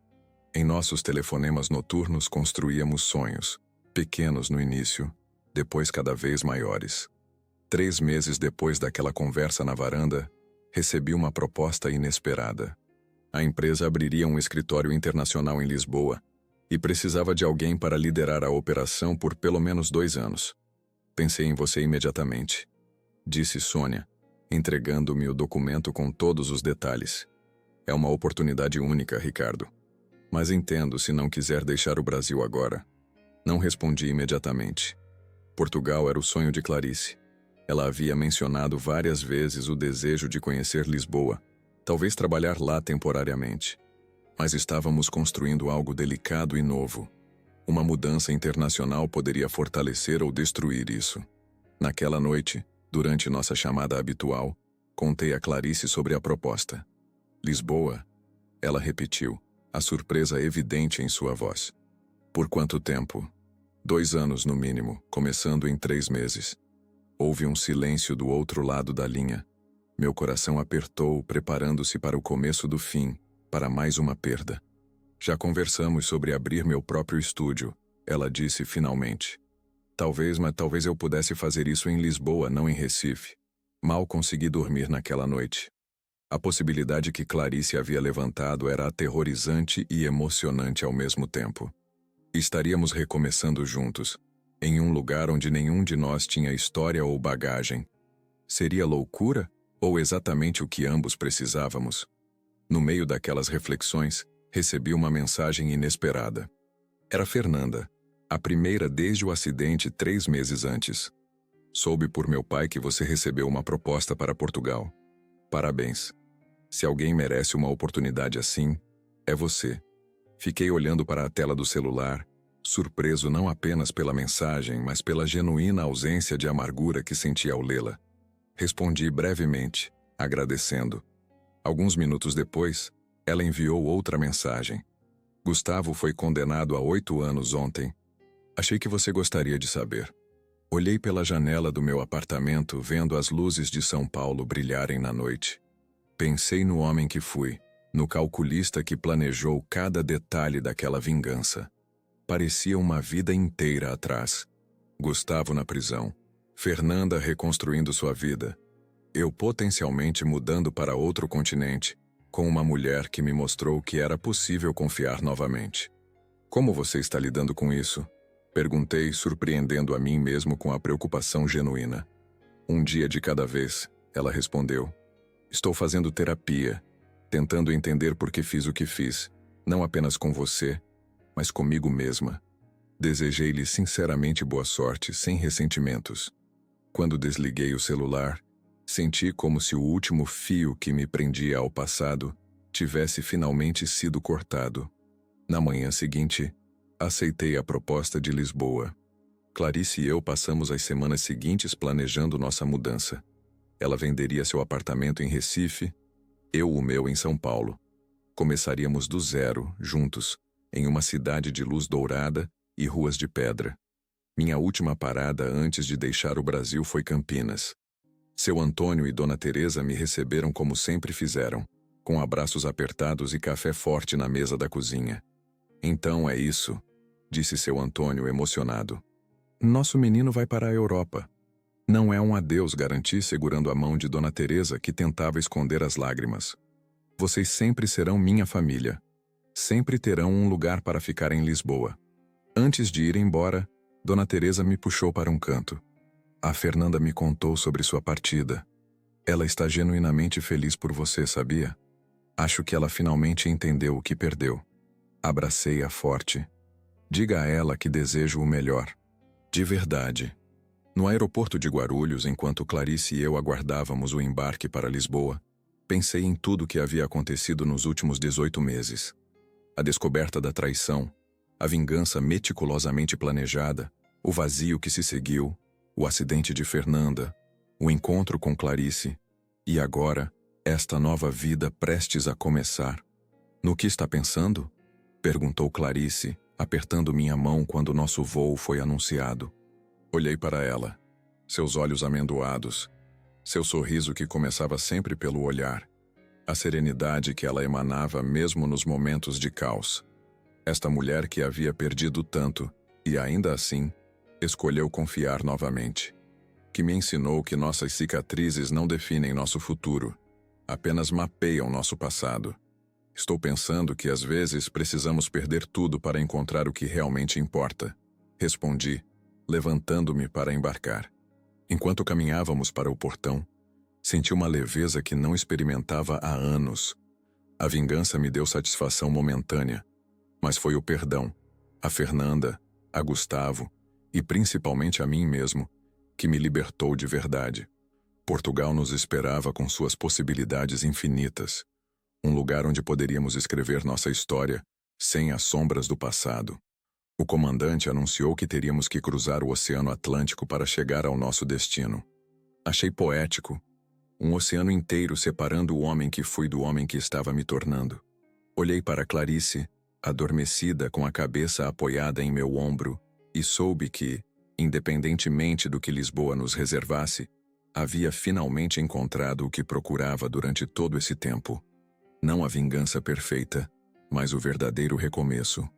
Em nossos telefonemas noturnos construíamos sonhos, pequenos no início, depois cada vez maiores. 3 meses depois daquela conversa na varanda, recebi uma proposta inesperada. A empresa abriria um escritório internacional em Lisboa e precisava de alguém para liderar a operação por pelo menos 2 anos. Pensei em você imediatamente, disse Sônia, entregando-me o documento com todos os detalhes. É uma oportunidade única, Ricardo. Mas entendo se não quiser deixar o Brasil agora. Não respondi imediatamente. Portugal era o sonho de Clarice. Ela havia mencionado várias vezes o desejo de conhecer Lisboa, talvez trabalhar lá temporariamente. Mas estávamos construindo algo delicado e novo. Uma mudança internacional poderia fortalecer ou destruir isso. Naquela noite, durante nossa chamada habitual, contei a Clarice sobre a proposta. Lisboa? Ela repetiu, a surpresa evidente em sua voz. Por quanto tempo? 2 anos no mínimo, começando em 3 meses. Houve um silêncio do outro lado da linha. Meu coração apertou, preparando-se para o começo do fim, para mais uma perda. Já conversamos sobre abrir meu próprio estúdio, ela disse finalmente. Talvez eu pudesse fazer isso em Lisboa, não em Recife. Mal consegui dormir naquela noite. A possibilidade que Clarice havia levantado era aterrorizante e emocionante ao mesmo tempo. Estaríamos recomeçando juntos, em um lugar onde nenhum de nós tinha história ou bagagem. Seria loucura ou exatamente o que ambos precisávamos? No meio daquelas reflexões, recebi uma mensagem inesperada. Era Fernanda, a primeira desde o acidente 3 meses antes. Soube por meu pai que você recebeu uma proposta para Portugal. Parabéns. Se alguém merece uma oportunidade assim, é você. Fiquei olhando para a tela do celular, surpreso não apenas pela mensagem, mas pela genuína ausência de amargura que senti ao lê-la. Respondi brevemente, agradecendo. Alguns minutos depois, ela enviou outra mensagem. Gustavo foi condenado a 8 anos ontem. Achei que você gostaria de saber. Olhei pela janela do meu apartamento, vendo as luzes de São Paulo brilharem na noite. Pensei no homem que fui, no calculista que planejou cada detalhe daquela vingança. Parecia uma vida inteira atrás. Gustavo na prisão. Fernanda reconstruindo sua vida. Eu potencialmente mudando para outro continente, com uma mulher que me mostrou que era possível confiar novamente. Como você está lidando com isso? Perguntei, surpreendendo a mim mesmo com a preocupação genuína. Um dia de cada vez, ela respondeu. Estou fazendo terapia, tentando entender por que fiz o que fiz, não apenas com você, mas comigo mesma. Desejei-lhe sinceramente boa sorte, sem ressentimentos. Quando desliguei o celular, senti como se o último fio que me prendia ao passado tivesse finalmente sido cortado. Na manhã seguinte, aceitei a proposta de Lisboa. Clarice e eu passamos as semanas seguintes planejando nossa mudança. Ela venderia seu apartamento em Recife, eu o meu em São Paulo. Começaríamos do zero, juntos, em uma cidade de luz dourada e ruas de pedra. Minha última parada antes de deixar o Brasil foi Campinas. Seu Antônio e Dona Teresa me receberam como sempre fizeram, com abraços apertados e café forte na mesa da cozinha. Então é isso, disse seu Antônio emocionado. Nosso menino vai para a Europa. Não é um adeus, garanti segurando a mão de Dona Teresa que tentava esconder as lágrimas. Vocês sempre serão minha família. Sempre terão um lugar para ficar em Lisboa. Antes de ir embora, Dona Teresa me puxou para um canto. A Fernanda me contou sobre sua partida. Ela está genuinamente feliz por você, sabia? Acho que ela finalmente entendeu o que perdeu. Abracei-a forte. Diga a ela que desejo o melhor. De verdade. No aeroporto de Guarulhos, enquanto Clarice e eu aguardávamos o embarque para Lisboa, pensei em tudo o que havia acontecido nos últimos 18 meses. A descoberta da traição, a vingança meticulosamente planejada, o vazio que se seguiu, o acidente de Fernanda, o encontro com Clarice, e agora, esta nova vida prestes a começar. No que está pensando? Perguntou Clarice, apertando minha mão quando nosso voo foi anunciado. Olhei para ela, seus olhos amendoados, seu sorriso que começava sempre pelo olhar, a serenidade que ela emanava mesmo nos momentos de caos. Esta mulher que havia perdido tanto, e ainda assim, escolheu confiar novamente. Que me ensinou que nossas cicatrizes não definem nosso futuro, apenas mapeiam nosso passado. Estou pensando que às vezes precisamos perder tudo para encontrar o que realmente importa. Respondi, levantando-me para embarcar. Enquanto caminhávamos para o portão, senti uma leveza que não experimentava há anos. A vingança me deu satisfação momentânea, mas foi o perdão, a Fernanda, a Gustavo e principalmente a mim mesmo, que me libertou de verdade. Portugal nos esperava com suas possibilidades infinitas, um lugar onde poderíamos escrever nossa história sem as sombras do passado. O comandante anunciou que teríamos que cruzar o Oceano Atlântico para chegar ao nosso destino. Achei poético, um oceano inteiro separando o homem que fui do homem que estava me tornando. Olhei para Clarice, adormecida com a cabeça apoiada em meu ombro, e soube que, independentemente do que Lisboa nos reservasse, havia finalmente encontrado o que procurava durante todo esse tempo. Não a vingança perfeita, mas o verdadeiro recomeço.